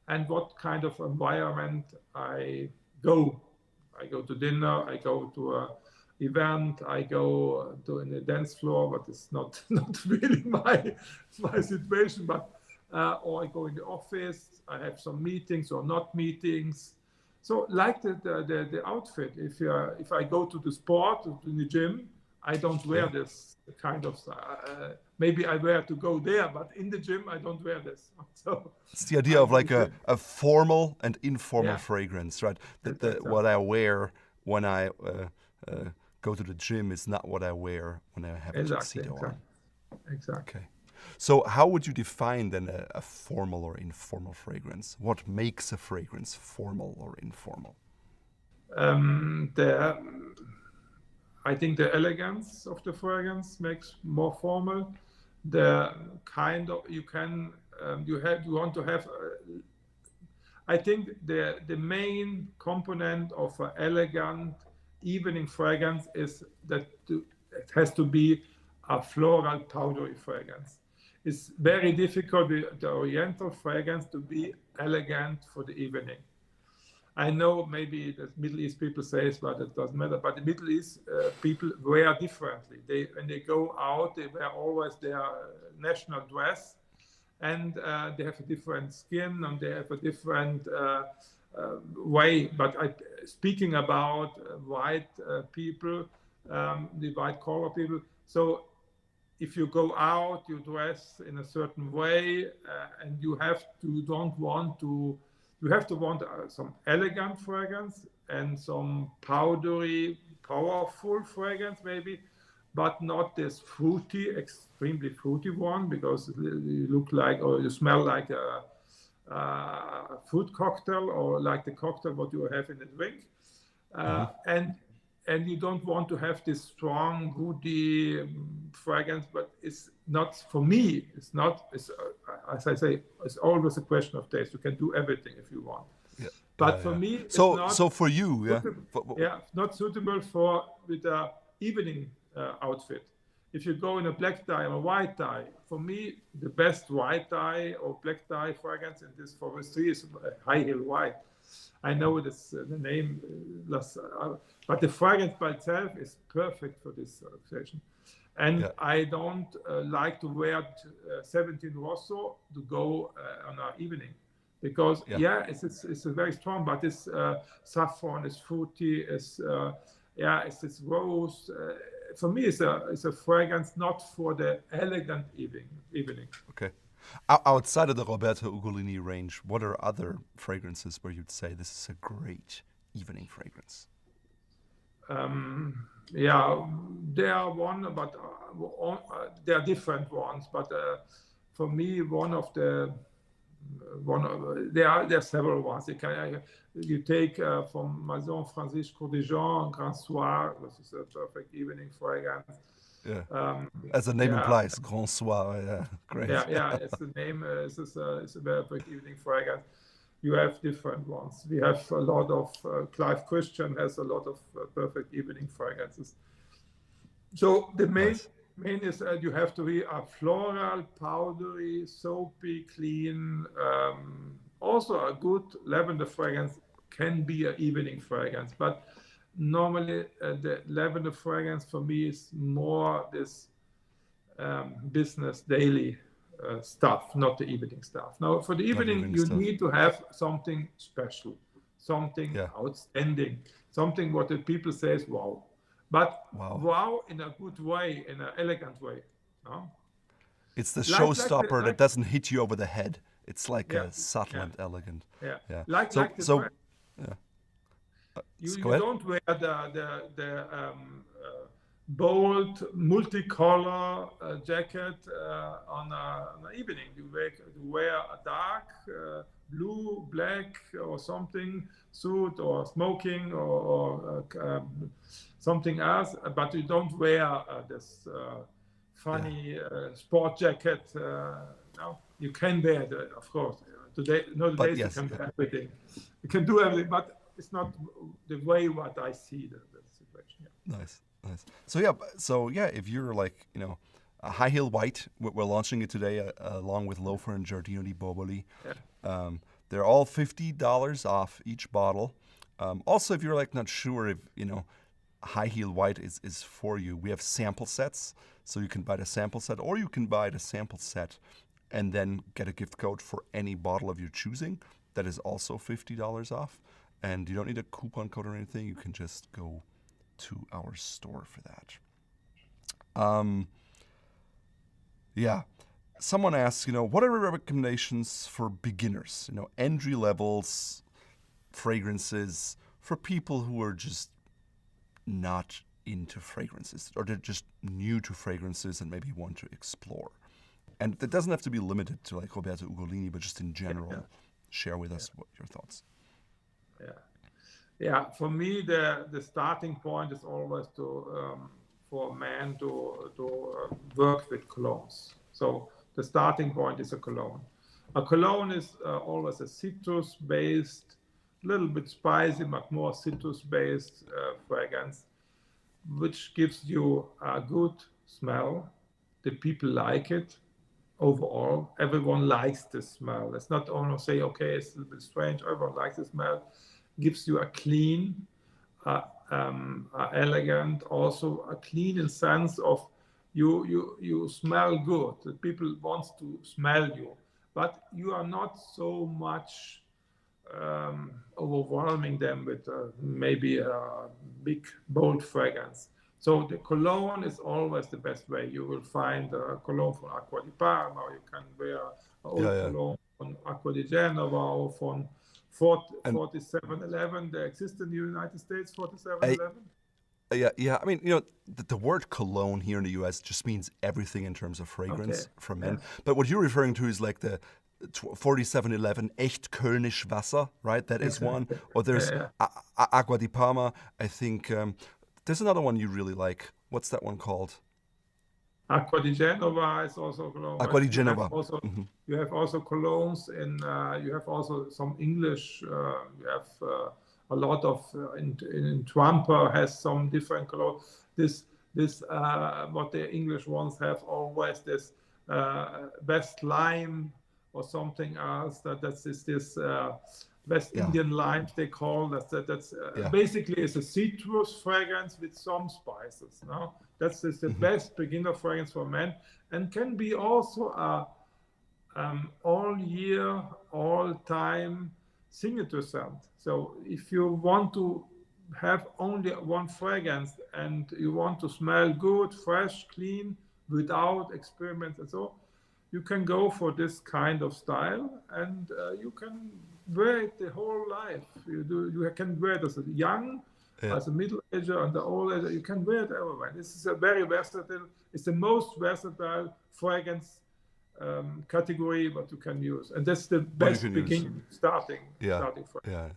and what kind of environment I go. I go to dinner. I go to event, I go to in a dance floor, but it's not not really my situation. But or I go in the office, I have some meetings or not meetings. So like the outfit, if I go to the sport, to the gym, I don't wear this kind of, maybe I wear to go there, but in the gym, I don't wear this. So It's the idea of like a formal and informal fragrance, right? That what I wear when I go to the gym is not what I wear when I have a tuxedo on. Exactly. Okay. So how would you define then a formal or informal fragrance? What makes a fragrance formal or informal? I think the elegance of the fragrance makes more formal. The kind of you want to have. I think the main component of an elegant evening fragrance is that it has to be a floral powdery fragrance. It's very difficult with the Oriental fragrance to be elegant for the evening. I know maybe the Middle East people say, but it doesn't matter. But the Middle East people wear differently. When they go out, they wear always their national dress, and they have a different skin and they have a different way. But speaking about white people, the white collar people. So if you go out, you dress in a certain way, and you have to want some elegant fragrance and some powdery, powerful fragrance maybe, but not this fruity, extremely fruity one, because you look like, or you smell like a fruit cocktail, or like the cocktail what you have in a drink. And you don't want to have this strong, woody fragrance, but it's not, for me, it's not, as I say, it's always a question of taste. You can do everything if you want. Yeah. But for me, it's so for you, not suitable with a evening outfit. If you go in a black tie or a white tie, for me, the best white tie or black tie fragrance in this forestry is high heel white. I know this, the name, but the fragrance by itself is perfect for this occasion. And I don't like to wear 17 Rosso to go on our evening, because it's a very strong, but it's saffron, it's fruity, it's this rose. For me, it's a fragrance not for the elegant evening. Okay. Outside of the Roberto Ugolini range, what are other fragrances where you'd say this is a great evening fragrance? There are one, but there are different ones. But for me, there are several ones. You take from Maison Francis Cour des Jean, Grand Soir, this is a perfect evening fragrance. Yeah. As the name implies, Grand Soir, great. It's the name. It's a very perfect evening fragrance. You have different ones. We have a lot of Clive Christian has a lot of perfect evening fragrances. So the main is you have to be a floral, powdery, soapy, clean. Also, a good lavender fragrance can be an evening fragrance, but normally the lavender fragrance for me is more this business daily stuff, not the evening stuff. Now for the evening you need to have something special, something outstanding, something what the people say is wow, but wow in a good way, in an elegant way. No? It's the showstopper that doesn't hit you over the head. It's like a subtle and elegant. You don't wear the bold multicolor jacket on an evening. You wear a dark blue, black, or something suit, or smoking, or something else. But you don't wear this funny sport jacket. No, you can wear that, of course. Nowadays you can wear everything. You can do everything, but it's not the way what I see the situation. Nice. So if you're like, a high heel white, we're launching it today along with Loafer and Giardino di Boboli. They're all $50 off each bottle. Also, if you're like not sure if high heel white is for you. We have sample sets, so you can buy the sample set, or you can buy the sample set and then get a gift code for any bottle of your choosing. That is also $50 off. And you don't need a coupon code or anything. You can just go to our store for that. Yeah. Someone asks, what are your recommendations for beginners? Entry levels, fragrances for people who are just not into fragrances, or they're just new to fragrances and maybe want to explore. And it doesn't have to be limited to like Roberto Ugolini, but just in general, share with us what your thoughts. Yeah. For me, the starting point is always for a man to work with colognes. So the starting point is a cologne. A cologne is always a citrus-based, little bit spicy, but more citrus-based fragrance, which gives you a good smell. The people like it. Overall, everyone likes the smell. It's not only say, okay, it's a little bit strange. Everyone likes the smell. Gives you a clean, elegant, also a clean in sense of you smell good. The people want to smell you, but you are not so much overwhelming them with maybe a big bold fragrance. So the cologne is always the best way. You will find a cologne from Acqua di Parma, or you can wear an old cologne from Acqua di Genova or from 4711. They exist in the United States, 4711. Yeah. I mean, the word cologne here in the U.S. just means everything in terms of fragrance for men. Yes. But what you're referring to is like the 4711 Echt Kölnisch Wasser, right? That is one. Or there's Acqua di Parma. I think there's another one you really like. What's that one called? Acqua di Genova is also cologne. Acqua di Genova. You have also colognes you have also some English. You have a lot of in Trumper has some different cologne. This what the English ones have always this West Lime or something else. That's this West Indian limes they call that's basically it's a citrus fragrance with some spices. No, that's the best beginner fragrance for men, and can be also a all year, all time signature scent. So if you want to have only one fragrance and you want to smell good, fresh, clean, without experiments and so, you can go for this kind of style, and you can wear it the whole life. You can wear it as a young, as a middle ager, and the old ager. You can wear it everywhere. This is a very versatile. It's the most versatile fragrance category what you can use, and that's the best beginning starting fragrance. Yeah.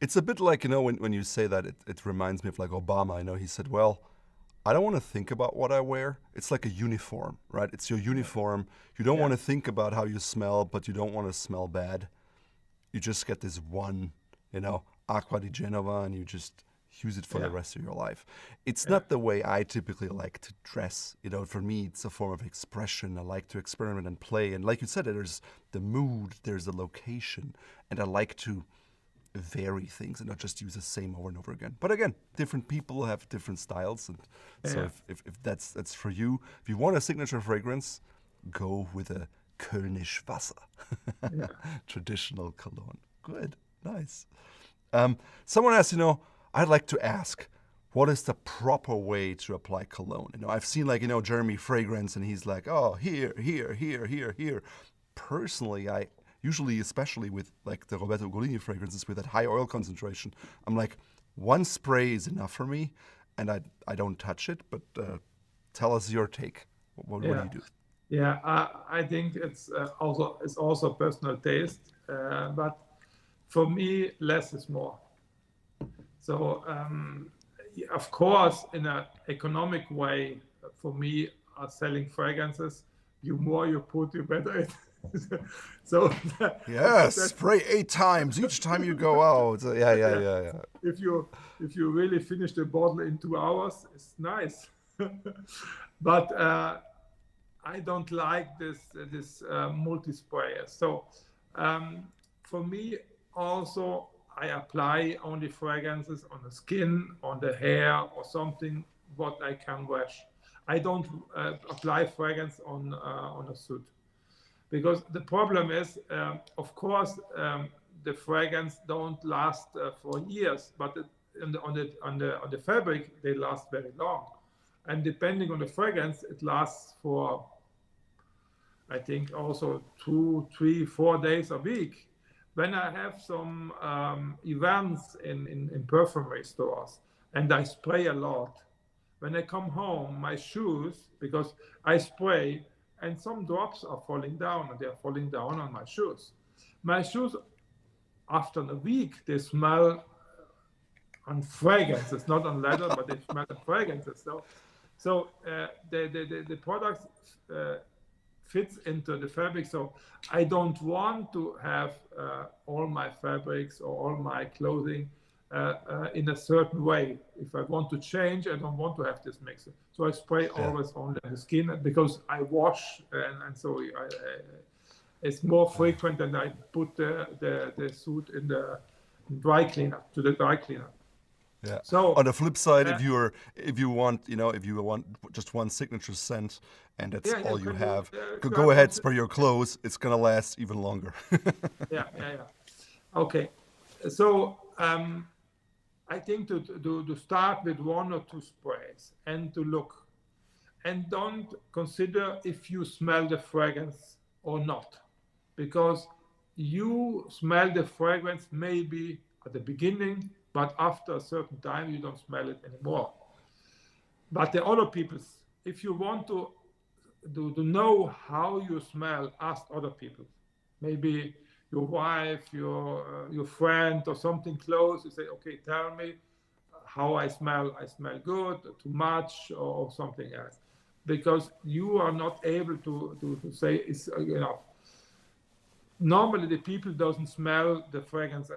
It's a bit like, when you say that, it reminds me of like Obama. He said, well, I don't want to think about what I wear. It's like a uniform, right? It's your uniform. You don't want to think about how you smell, but you don't want to smell bad. You just get this one, Acqua di Genova, and you just use it for the rest of your life. It's not the way I typically like to dress. For me, it's a form of expression. I like to experiment and play. And like you said, there's the mood, there's the location, and I like to vary things and not just use the same over and over again. But again, different people have different styles, and so if that's for you, if you want a signature fragrance, go with a Kölnisch Wasser, traditional cologne. Good, nice. Someone asked, I'd like to ask, what is the proper way to apply cologne? I've seen Jeremy Fragrance, and he's like, oh, here. Personally, I usually, especially with like the Roberto Ugolini fragrances with that high oil concentration, I'm like, one spray is enough for me, and I don't touch it. But tell us your take. What do you do? Yeah, I think it's also personal taste, but for me, less is more. So of course, in an economic way, for me, selling fragrances, the more you put, the better it. So spray 8 times each time you go out. Yeah. If you really finish the bottle in 2 hours, it's nice. But I don't like this multi sprayer. So for me, also I apply only fragrances on the skin, on the hair, or something what I can wash. I don't apply fragrance on a suit, because the problem is, of course, the fragrance don't last for years, but on the fabric they last very long, and depending on the fragrance, it lasts for, I think, also 2, 3, 4 days a week. When I have some events in perfumery stores and I spray a lot, when I come home, my shoes, because I spray and some drops are falling down, and they're falling down on my shoes. My shoes, after a week, they smell on fragrances, not on leather, but they smell on fragrances. So the product fits into the fabric. So I don't want to have all my fabrics or all my clothing in a certain way. If I want to change, I don't want to have this mixer. So I spray always on the skin, because I wash, and so it's more frequent than I put the suit in the dry cleaner, to the dry cleaner. Yeah. So on the flip side, if you want just one signature scent and that's all you have, go ahead, spray your clothes. It's gonna last even longer. Yeah. Okay. So I think to start with 1 or 2 sprays and to look, and don't consider if you smell the fragrance or not, because you smell the fragrance maybe at the beginning, but after a certain time you don't smell it anymore. But the other people, if you want to know how you smell, ask other people. Maybe your wife, your friend, or something close. You say, okay, tell me how I smell. I smell good, too much, or something else, because you are not able to say it's enough. Normally, the people doesn't smell the fragrance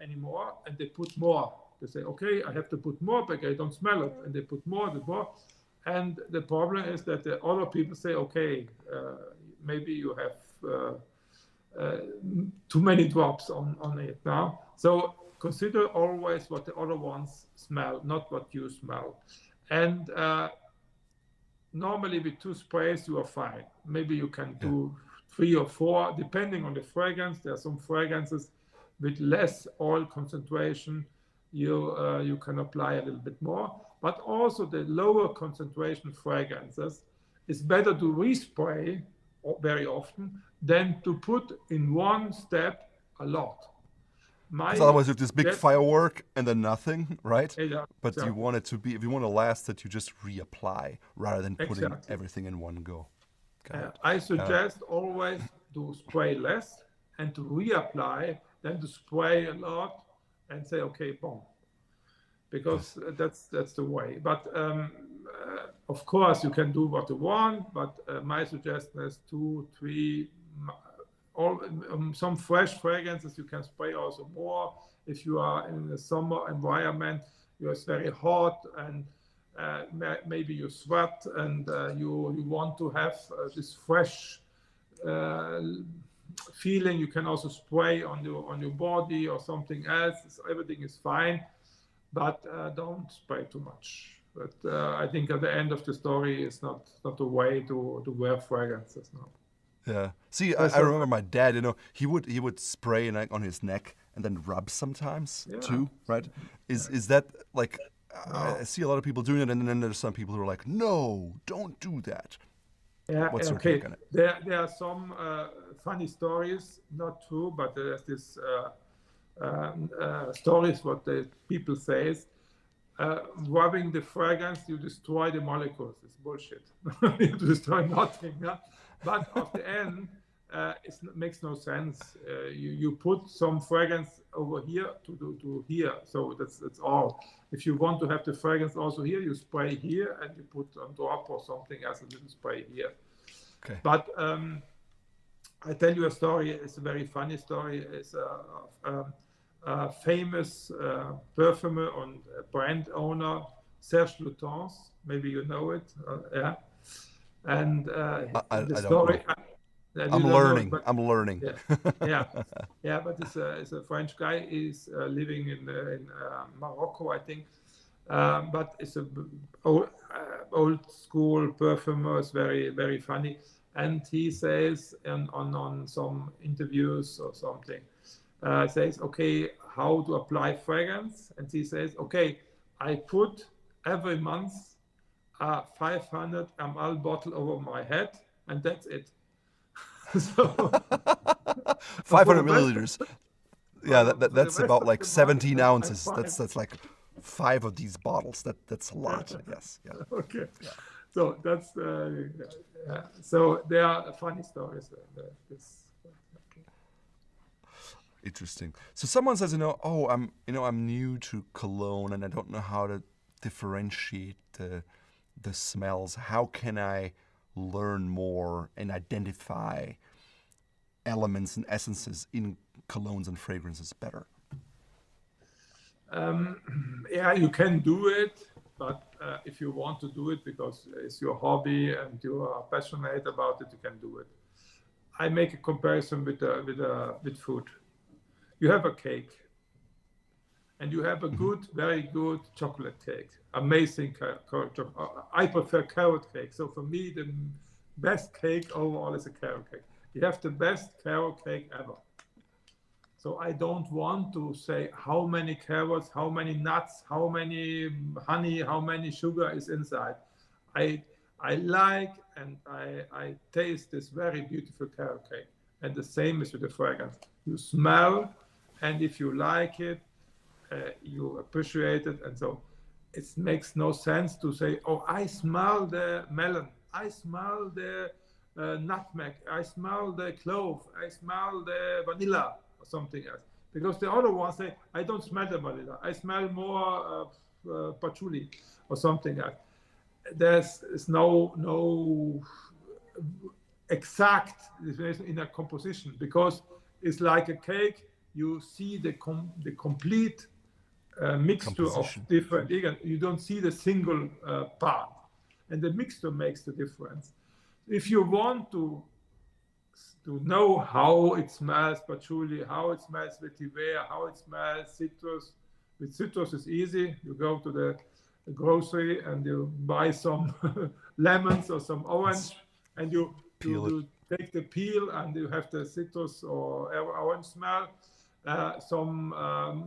anymore, and they put more. They say, okay, I have to put more because I don't smell it, and they put more. And the problem is that the other people say, okay, maybe you have too many drops on it now. So consider always what the other ones smell, not what you smell. And normally with 2 sprays, you are fine. Maybe you can do 3 or 4, depending on the fragrance. There are some fragrances with less oil concentration. You can apply a little bit more. But also the lower concentration fragrances, it's better to respray very often than to put in one step a lot. Because otherwise you have this big firework and then nothing, right? But you want it to be, if you want to last it, you just reapply rather than putting everything in one go. I suggest always to spray less and to reapply than to spray a lot and say, okay, boom. Because that's the way. But of course, you can do what you want, but my suggestion is 2, 3, some fresh fragrances you can spray also more. If you are in a summer environment, it's very hot, and maybe you sweat, and you want to have this fresh feeling, you can also spray on your body or something else. Everything is fine, but don't spray too much. But I think at the end of the story, it's not a way to wear fragrances now. Yeah. See, I remember my dad. He would spray on his neck and then rub sometimes too, right? Is that like? I see a lot of people doing it, and then there's some people who are like, "No, don't do that." Yeah. What's your take on it? There are some funny stories, not true, but there's this stories what the people say. Rubbing the fragrance, you destroy the molecules. It's bullshit. You destroy nothing. Yeah? But at the end, it makes no sense. You put some fragrance over here to here. So that's all. If you want to have the fragrance also here, you spray here and you put a drop or something else, a little spray here. Okay. But I tell you a story. It's a very funny story. It's a famous perfumer and brand owner, Serge Lutens. Maybe you know it. Yeah. And the story. And you I'm don't know it, learning. but I'm learning. yeah, yeah, yeah. But it's a French guy. He's living in Morocco, I think. But it's a old school perfumer. It's very very funny. And he says on some interviews or something, says, okay, how to apply fragrance, and he says, okay, I put every month a 500 ml bottle over my head, and that's it. So for 500 the rest, milliliters. Yeah, for the that's rest about of like the month, 17 I'm ounces. fine. That's like 5 of these bottles. That's a lot, I guess. Yeah. Okay, so that's yeah. So there are funny stories. This, okay. Interesting. So someone says, oh, I'm new to cologne and I don't know how to differentiate the smells. How can I learn more and identify elements and essences in colognes and fragrances better? Yeah, you can do it, but if you want to do it because it's your hobby and you are passionate about it, you can do it. I make a comparison with food. You have a cake, and you have a good, very good chocolate cake. Amazing chocolate. I prefer carrot cake. So for me, the best cake overall is a carrot cake. You have the best carrot cake ever. So I don't want to say how many carrots, how many nuts, how many honey, how many sugar is inside. I like and I taste this very beautiful carrot cake. And the same is with the fragrance. You smell, and if you like it, you appreciate it. And so it makes no sense to say, oh, I smell the melon, I smell the nutmeg, I smell the clove, I smell the vanilla, or something else. Because the other ones say, I don't smell the vanilla, I smell more patchouli or something else. There's no exact definition in a composition, because it's like a cake. You see the complete mixture of different ingredients. You don't see the single part, and the mixture makes the difference. If you want to know how it smells patchouli, how it smells vetiver, how it smells citrus. With citrus is easy. You go to the grocery and you buy some lemons or some orange, and you take the peel and you have the citrus or orange smell. Some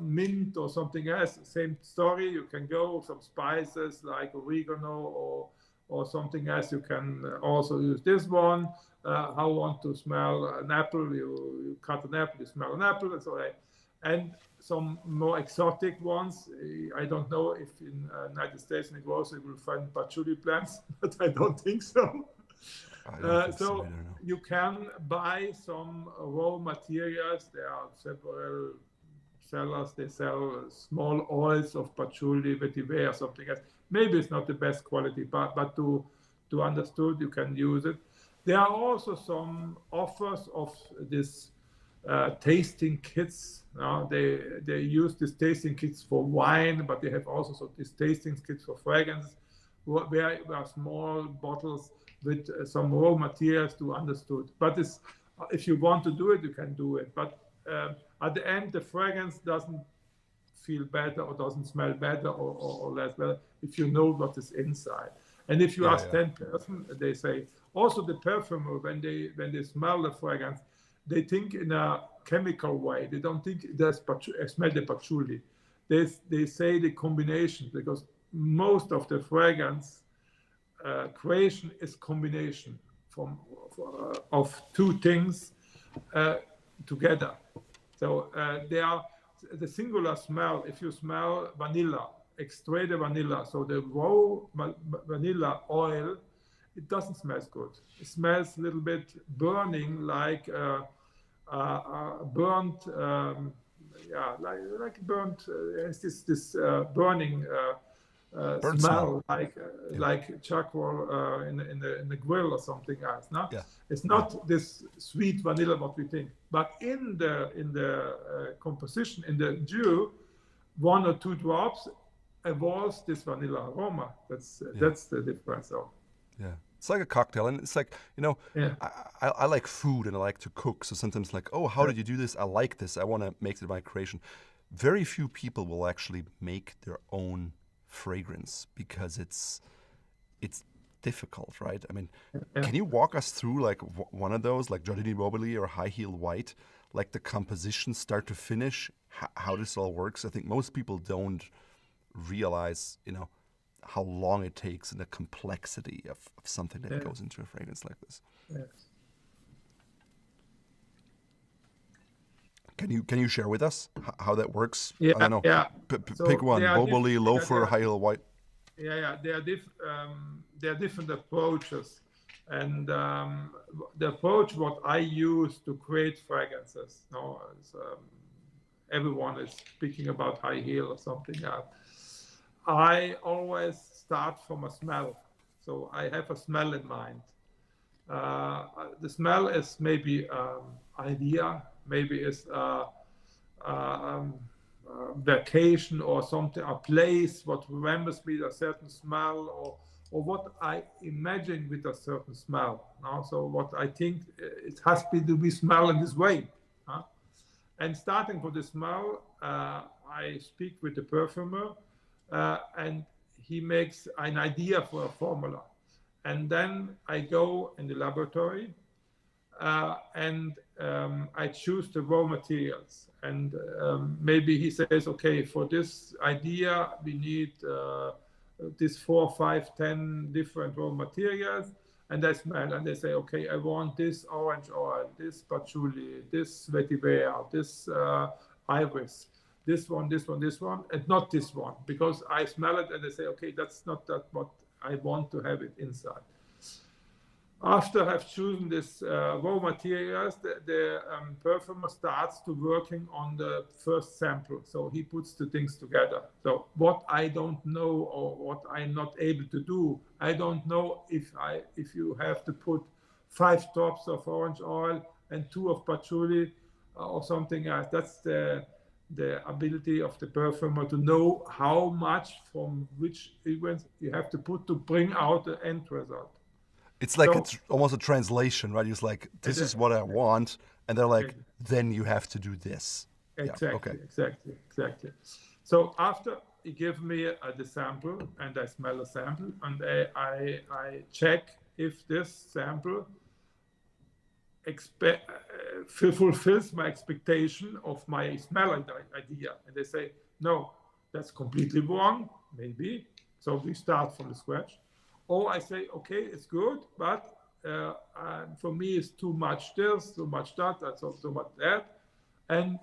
mint or something else, same story. You can go some spices like oregano or something else. You can also use this one. How you want to smell an apple? You cut an apple, you smell an apple, and so on. And some more exotic ones. I don't know if in United States in the grocery you will find patchouli plants, but I don't think so. So you can buy some raw materials. There are several sellers. They sell small oils of patchouli, vetiver, or something else. Maybe it's not the best quality, but to understood, you can use it. There are also some offers of this tasting kits. They use these tasting kits for wine, but they have also these tasting kits for fragrances, where are small bottles with some raw materials to understood. But if you want to do it, you can do it. But at the end, the fragrance doesn't feel better or doesn't smell better or less better if you know what is inside. And if you ask 10 persons, they say, also the perfumer, when they smell the fragrance, they think in a chemical way. They don't think there's smell the patchouli. They say the combination, because most of the fragrance creation is combination of two things together. So they are the singular smell. If you smell vanilla, extracted vanilla, so the raw vanilla oil, it doesn't smell good. It smells a little bit burning, like burnt, like burnt. This burning. Smell like charcoal in the grill or something else. No, it's not this sweet vanilla what we think. But in the composition, in the dew, 1 or 2 drops evolves this vanilla aroma. That's the difference. So. Yeah. It's like a cocktail, and it's like, Yeah. I like food and I like to cook. So sometimes like, oh, how did you do this? I like this. I want to make it my creation. Very few people will actually make their own fragrance because it's difficult, right? I mean, Yeah. can you walk us through like one of those, like Giardini Mobili or High Heel White, like the composition start to finish, how this all works? I think most people don't realize, how long it takes and the complexity of something that goes into a fragrance like this. Yes. Can you share with us how that works? Yeah. I don't know. Yeah. Pick one: Boboli, Loafer, High Heel White. Yeah. There are different approaches, and the approach what I use to create fragrances. Everyone is speaking about high heel or something else. I always start from a smell. So I have a smell in mind. The smell is maybe idea, maybe it's a vacation or something, a place what remembers me a certain smell, or what I imagine with a certain smell. So what I think it has to be smell in this way. And starting from the smell, I speak with the perfumer, and he makes an idea for a formula. And then I go in the laboratory, and I choose the raw materials. And maybe he says, okay, for this idea, we need this 4, 5, 10 different raw materials. And I smell, and they say, okay, I want this orange oil, this patchouli, this vetiver, this iris, this one, and not this one, because I smell it and they say, okay, that's not that what I want to have it inside. After I've chosen this raw materials, the perfumer starts to working on the first sample. So he puts the things together. So what I don't know or what I'm not able to do, I don't know if you have to put 5 drops of orange oil and 2 of patchouli or something else. That's the ability of the perfumer to know how much from which events you have to put to bring out the end result. It's like it's almost a translation, right? It's like, this is what I want, and they're like, then you have to do this. Exactly, yeah, okay. exactly. So after he gives me the sample, and I smell the sample, and I check if this sample fulfills my expectation of my smell idea. And they say, no, that's completely wrong, maybe. So we start from the scratch. Or I say, okay, it's good, but for me it's too much this, too much that, too much that. And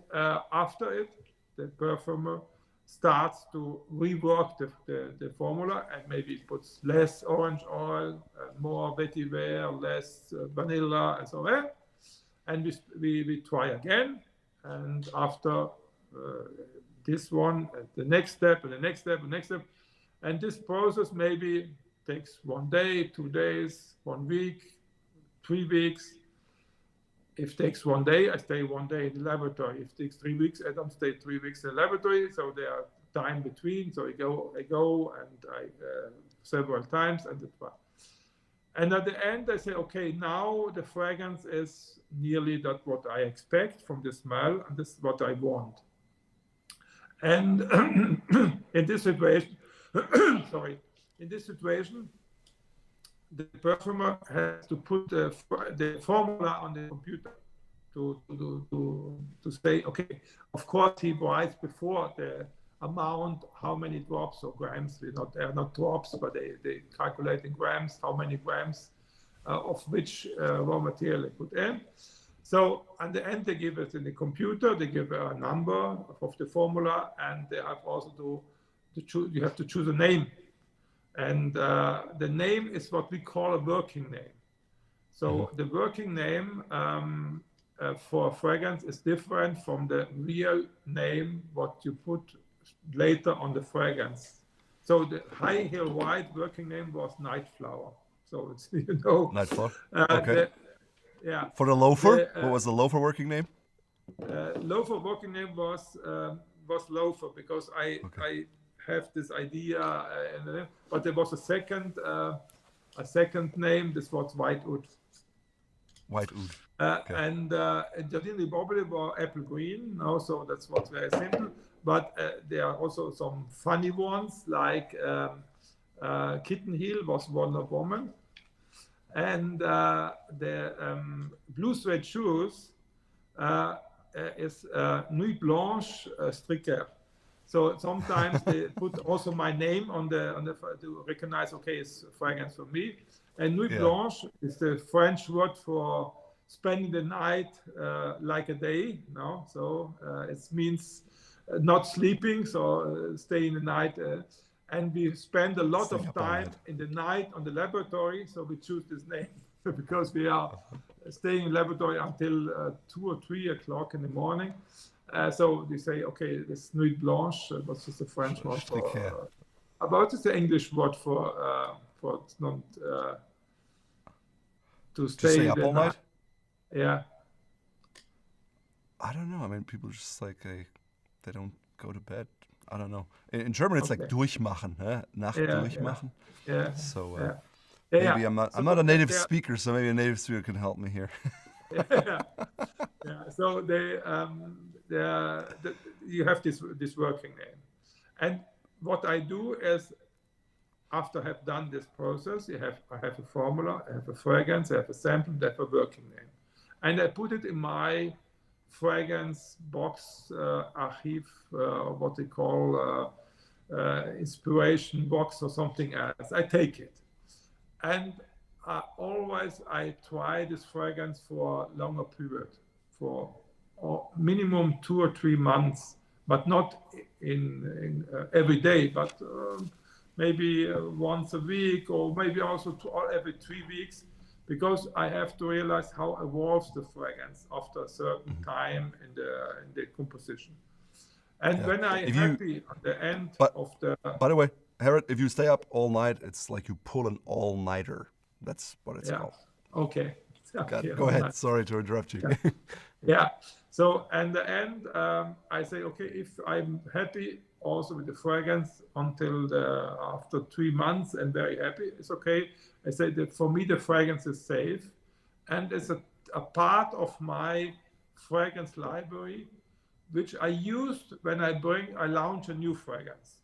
after it, the perfumer starts to rework the formula, and maybe it puts less orange oil, more vetiver, less vanilla, and so on. And we try again. And after this one, the next step, and the next step, and the next step. And this process maybe takes 1 day, 2 days, 1 week, 3 weeks. If it takes 1 day, I stay 1 day in the laboratory. If it takes 3 weeks, I don't stay 3 weeks in the laboratory. So there are time between. So I go and I several times, and that's fine. And at the end, I say, okay, now the fragrance is nearly that what I expect from the smell, and this is what I want. And in this situation, in this situation, the perfumer has to put the formula on the computer to say, okay, of course he writes before the amount, how many drops or grams, they are not drops, but they calculate in grams, how many grams of which raw material they put in. So at the end, they give it in the computer, they give a number of the formula, and they have also to choose, you have to choose a name. And the name is what we call a working name. So the working name for a fragrance is different from the real name what you put later on the fragrance. So the High Heel White working name was Night Flower. So it's, Night Flower. Okay. Yeah. For the Loafer, what was the Loafer working name? Loafer working name was Loafer, because I have this idea, but there was a second a second name. This was White Wood. White Oud. Okay. And Giardino di Boboli were apple green. So that's what's very simple. But there are also some funny ones, like Kitten Heel was Wonder Woman. And the blue suede shoes is Nuit Blanche Stricker. So sometimes they put also my name on the to recognize, okay, it's fragrance for me. And Nuit Blanche is the French word for spending the night like a day. No, so it means not sleeping, so staying the night. And we spend a lot of time in the night on the laboratory, so we choose this name because we are staying in laboratory until 2 or 3 o'clock in the morning. So we say, okay, this Nuit Blanche, what's just a French word for? About is the English word for not to stay up all night. Yeah. I don't know. I mean, people just like they don't go to bed. I don't know. In German, it's like durchmachen, Nacht durchmachen. Yeah. So maybe I'm not a native speaker, so maybe a native speaker can help me here. So you have this working name, and what I do is, after I have done this process, I have a formula, I have a fragrance, I have a sample, I have a working name, and I put it in my fragrance box archive, what they call inspiration box or something else. I take it, and always I try this fragrance for a longer period, for minimum 2 or 3 months, but not in every day, but maybe once a week, or maybe also every 3 weeks, because I have to realize how evolves the fragrance after a certain time in the composition. And when I'm happy at the end of the... By the way, Herbert, if you stay up all night, it's like you pull an all-nighter. That's what it's called. Okay. Go ahead. Sorry to interrupt you. So at the end, I say, okay, if I'm happy also with the fragrance until after 3 months and very happy, it's okay. I say that for me, the fragrance is safe. And it's a part of my fragrance library, which I used when I launch a new fragrance.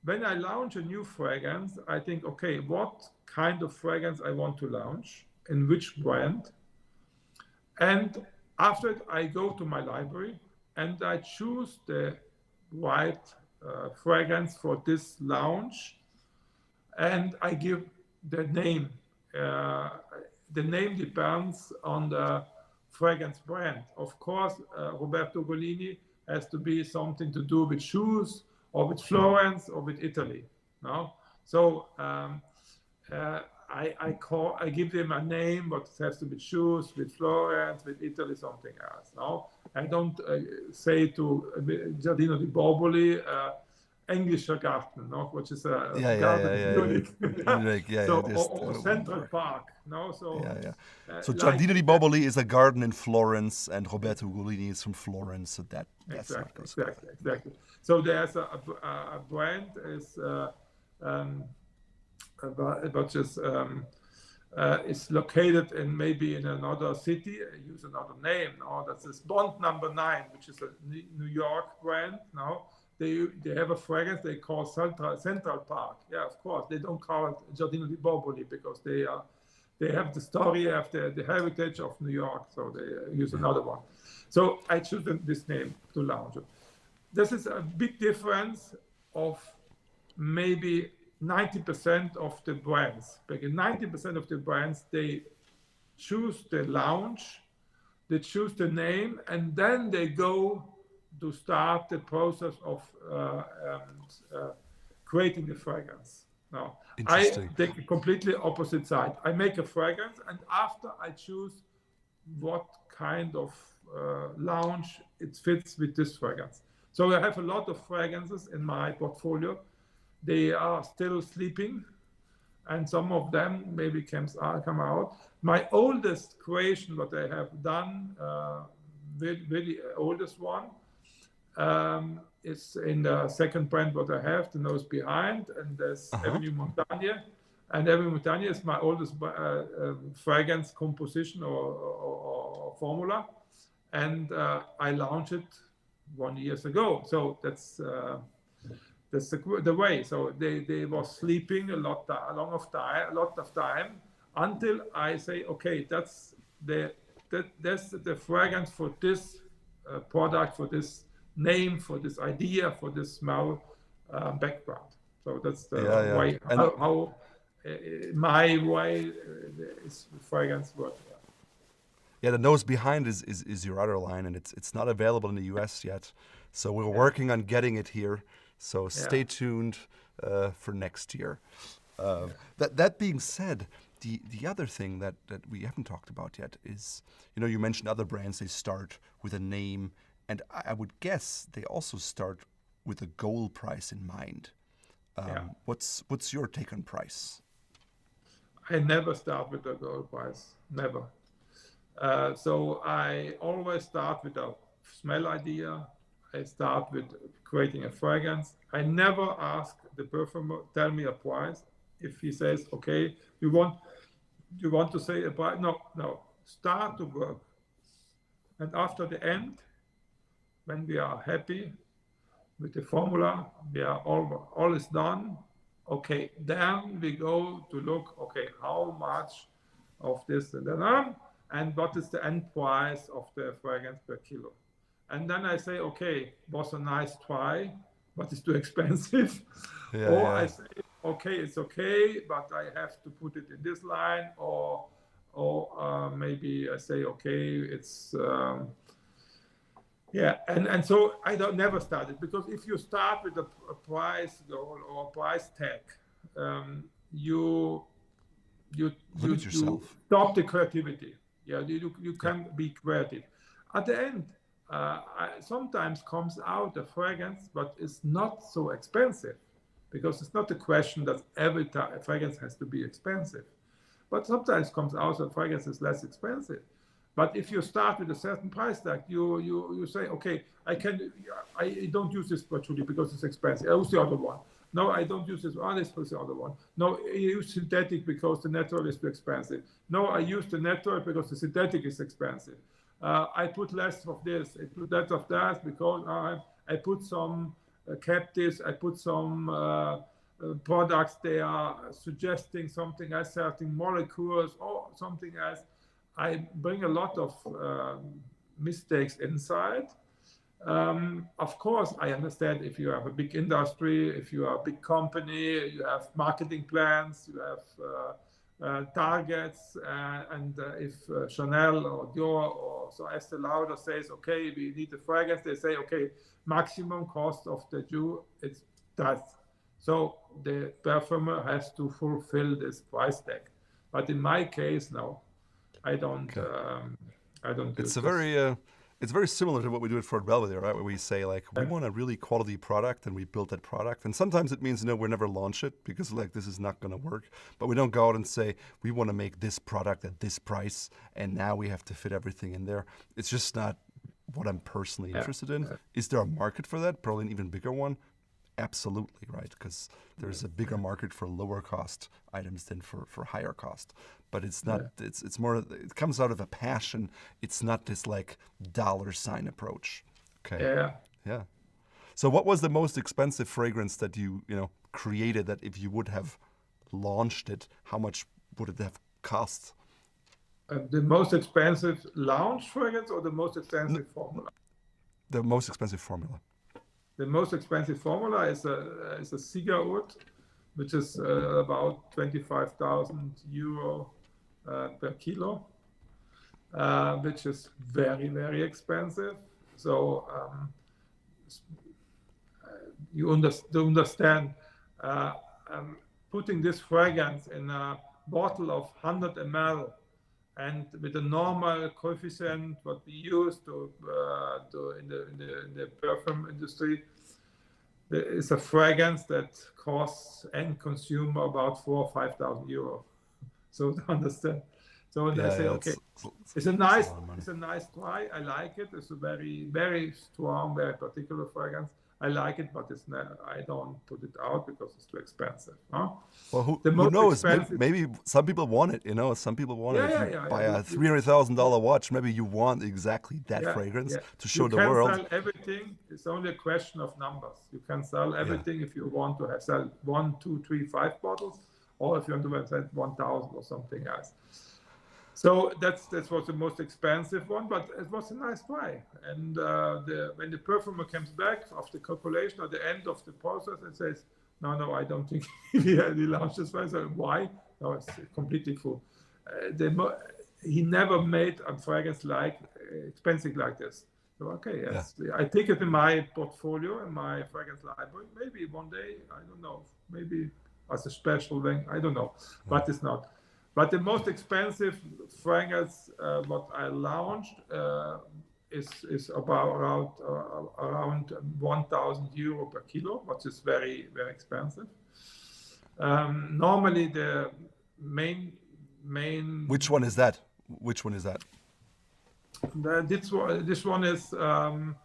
When I launch a new fragrance, I think, okay, what kind of fragrance I want to launch, in which brand. And after it, I go to my library and I choose the right fragrance for this launch, and I give the name. The name depends on the fragrance brand. Of course, Roberto Ugolini has to be something to do with shoes, or with Florence, or with Italy. No, so I give them a name, but it has to be shoes, with Florence, with Italy, something else. No, I don't say to Giardino di Boboli, Englischer Garten, no, which is a garden in Munich. Or Central Park. No, so so Giardino di Boboli is a garden in Florence, and Roberto Ugolini is from Florence. So that's exactly. So there's a brand is is located in maybe in another city. I use another name. No, that's this Bond Number 9, which is a New York brand. No, they have a fragrance they call Central Park. Yeah, of course they don't call it Giardino di Boboli because they have the story, have the heritage of New York, so they use another one. So I choose this name to launch it. This is a big difference of maybe 90% of the brands. Because 90% of the brands, they choose the launch, they choose the name, and then they go to start the process of creating the fragrance. Now, I take a completely opposite side. I make a fragrance, and after I choose what kind of launch it fits with this fragrance. So I have a lot of fragrances in my portfolio. They are still sleeping, and some of them maybe come out. My oldest creation, what I have done, really oldest one, is in the second brand what I have, the nose behind, and there's Avenue Montagne. And Every Montagne is my oldest fragrance composition or formula, and I launched it 1 year ago. So that's the way. So they were sleeping a lot of time until I say, okay, that's the fragrance for this product, for this name, for this idea, for this smell background. So that's the way how my way is fragrance work. Yeah, the nose behind is your other line, and it's not available in the US yet. So we're working on getting it here. So stay tuned for next year. That being said, the other thing that we haven't talked about yet is, you mentioned other brands, they start with a name, and I would guess they also start with a goal price in mind. What's your take on price? I never start with a goal price, never. So I always start with a smell idea. I start with creating a fragrance. I never ask the perfumer, tell me a price. If he says, okay, you want to say a price? No, start to work. And after the end, when we are happy with the formula, we are all is done. Okay, then we go to look, okay, how much of this and what is the end price of the fragrance per kilo. And then I say, okay, was a nice try, but it's too expensive. I say, okay, it's okay, but I have to put it in this line, or maybe I say, okay, it's and so I never start it, because if you start with a price goal or a price tag, you limit yourself. Stop the creativity. You can be creative. At the end, sometimes comes out a fragrance, but it's not so expensive, because it's not a question that every fragrance has to be expensive. But sometimes comes out a fragrance is less expensive. But if you start with a certain price tag, you say, okay, I don't use this patchouli because it's expensive. I use the other one. No, I don't use this one. This was the other one. No, I use synthetic because the natural is too expensive. No, I use the natural because the synthetic is expensive. I put less of this. I put less of that because I put some captives. I put some products. They are suggesting something else, certain molecules or something else. I bring a lot of mistakes inside. Of course, I understand if you have a big industry, if you are a big company, you have marketing plans, you have targets, and if Chanel or Dior or so Estée Lauder says, okay, we need a fragrance, they say, okay, maximum cost of the jewel, it's that. So the perfumer has to fulfill this price tag. But in my case, no, I don't. I don't. It's very similar to what we do at Fort Belvedere, right? Where we say, like, we want a really quality product, and we build that product. And sometimes it means, we'll never launch it because, like, this is not going to work. But we don't go out and say, we want to make this product at this price, and now we have to fit everything in there. It's just not what I'm personally interested in. Is there a market for that? Probably an even bigger one. Absolutely, right? Because there's a bigger market for lower cost items than for higher cost. But it's not. It's more. It comes out of a passion. It's not this like dollar sign approach. Okay. Yeah. So, what was the most expensive fragrance that you created? That if you would have launched it, how much would it have cost? The most expensive launch fragrance or the most expensive formula? The most expensive formula. The most expensive formula is a cigar wood, which is about 25,000 euro per kilo, which is very, very expensive. So you understand, putting this fragrance in a bottle of 100 ml and with a normal coefficient, what we use in the perfume industry, there is a fragrance that costs end consumer about 4,000 or 5,000 euro. So to understand. So they say, okay, it's a nice try. I like it. It's a very, very strong, very particular fragrance. I like it, but I don't put it out because it's too expensive. Huh? Well, The who most knows? expensive. Maybe some people want it. Some people want it. If you buy a $300,000 watch, maybe you want exactly that fragrance to show the world. You can sell everything. It's only a question of numbers. You can sell everything if you want to sell 1, 2, 3, 5 bottles, or if you want to sell 1,000 or something else. So that was the most expensive one, but it was a nice buy. And when the perfumer comes back after calculation at the end of the process and says, no, I don't think he launched this price. Why? No, it's completely full. He never made a fragrance expensive like this. So, okay, yes. Yeah. I take it in my portfolio, in my fragrance library. Maybe one day, I don't know, maybe as a special thing, I don't know, but it's not. But the most expensive fragrance what I launched is about around 1,000 euro per kilo, which is very, very expensive. Normally, the main. Which one is that? This one is 17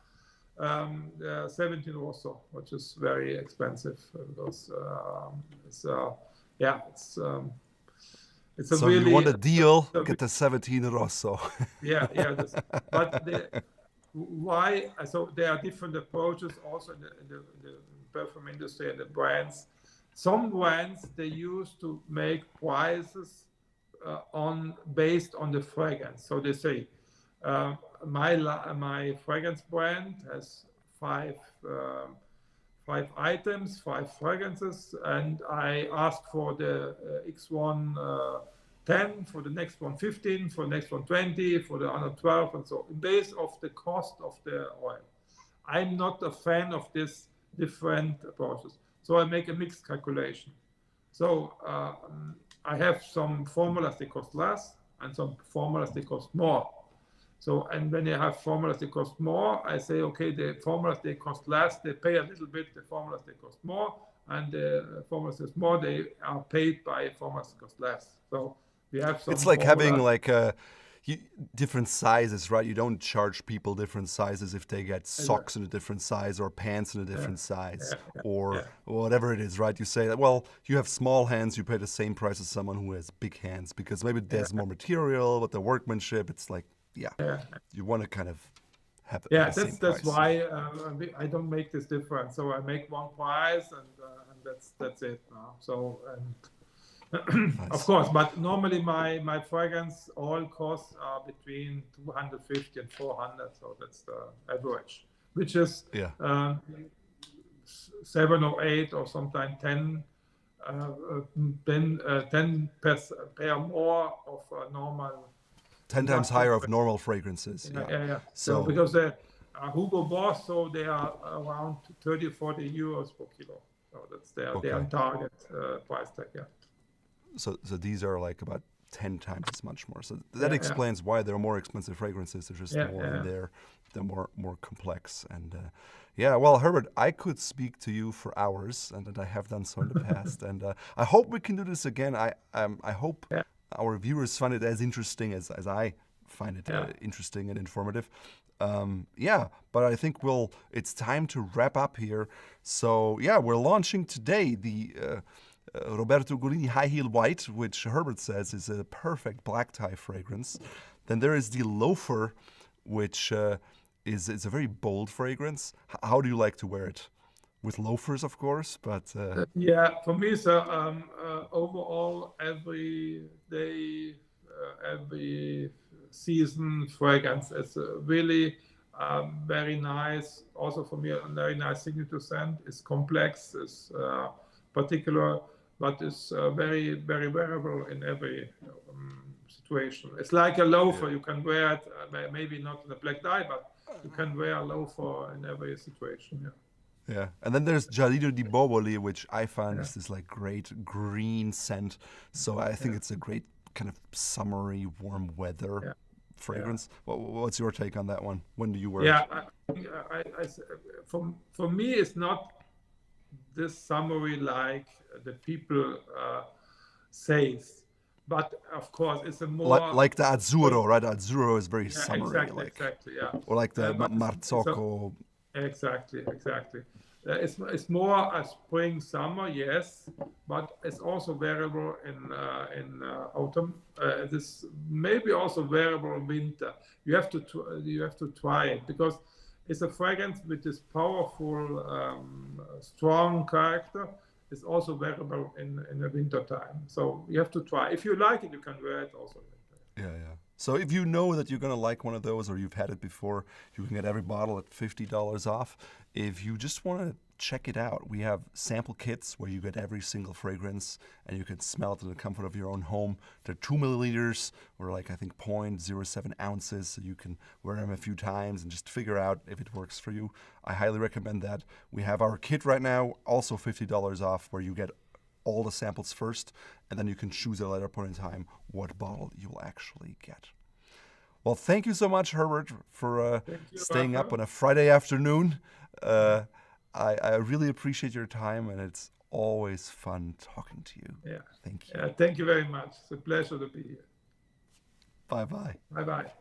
Rosso, which is very expensive because it's a so really. You want a deal? Get the 17 Rosso. But why? So there are different approaches also in the perfume industry and the brands. Some brands they used to make prices based on the fragrance. So they say my fragrance brand has five items, 5 fragrances, and I ask for the X1 10, for the next one 15, for the next one 20, for the other 12, and so based of the cost of the oil. I'm not a fan of this different approaches, so I make a mixed calculation. So I have some formulas that cost less and some formulas that cost more. So, and when you have formulas that cost more, I say, okay, the formulas they cost less, they pay a little bit, the formulas they cost more, and the formulas that cost more, they are paid by formulas that cost less. So we have some. It's like having different sizes, right? You don't charge people different sizes if they get socks in a different size or pants in a different size or whatever it is, right? You say that, well, you have small hands, you pay the same price as someone who has big hands because maybe there's more material, but the workmanship, it's like, you want to kind of have the same price. That's why I don't make this difference. So I make one price and that's it now. So nice. Of course, but normally my fragrance all costs are between 250 and 400. So that's the average, which is 7 or 8 or sometimes 10 pair more of normal. 10 times higher of normal fragrances. Yeah. So because Hugo Boss, so they are around 30 or 40 euros per kilo. So that's their target price tag. Yeah. So these are like about 10 times as much more. So that explains why there are more expensive fragrances. There's just more in there. They're more complex. And well, Herbert, I could speak to you for hours, and I have done so in the past. And I hope we can do this again. I hope our viewers find it as interesting as I find it interesting and informative. But I think it's time to wrap up here. So we're launching today the Roberto Ugolini High Heel White, which Herbert says is a perfect black tie fragrance. Then there is the Loafer, which is a very bold fragrance. How do you like to wear it? With loafers, of course, but... for me, it's overall every day, every season fragrance. It's really very nice. Also for me, a very nice signature scent. It's complex, it's particular, but it's very, very wearable in every situation. It's like a loafer. You can wear it, maybe not in a black dye, but you can wear a loafer in every situation, Yeah, and then there's Giardino di Boboli, which I find is this like great green scent. So I think it's a great kind of summery, warm weather fragrance. What's your take on that one? When do you wear it? For me, it's not this summery like the people say. But of course, it's a more like the Azzurro, right? Azzurro is very summery, exactly, or like the Marzocco. Exactly. It's more a spring, summer, yes, but it's also variable in autumn. This maybe also variable in winter. You have to try it because it's a fragrance with this powerful, strong character. It's also variable in the winter time. So you have to try. If you like it, you can wear it also in winter. Yeah. So if you know that you're going to like one of those or you've had it before, you can get every bottle at $50 off. If you just want to check it out, we have sample kits where you get every single fragrance and you can smell it in the comfort of your own home. They're 2 milliliters or like I think 0.07 ounces, so you can wear them a few times and just figure out if it works for you. I highly recommend that. We have our kit right now, also $50 off, where you get all the samples first, and then you can choose at a later point in time what bottle you will actually get. Well, thank you so much, Herbert, for staying up on a Friday afternoon. I really appreciate your time, and it's always fun talking to you. Yeah. Thank you. Yeah, thank you very much. It's a pleasure to be here. Bye-bye. Bye-bye.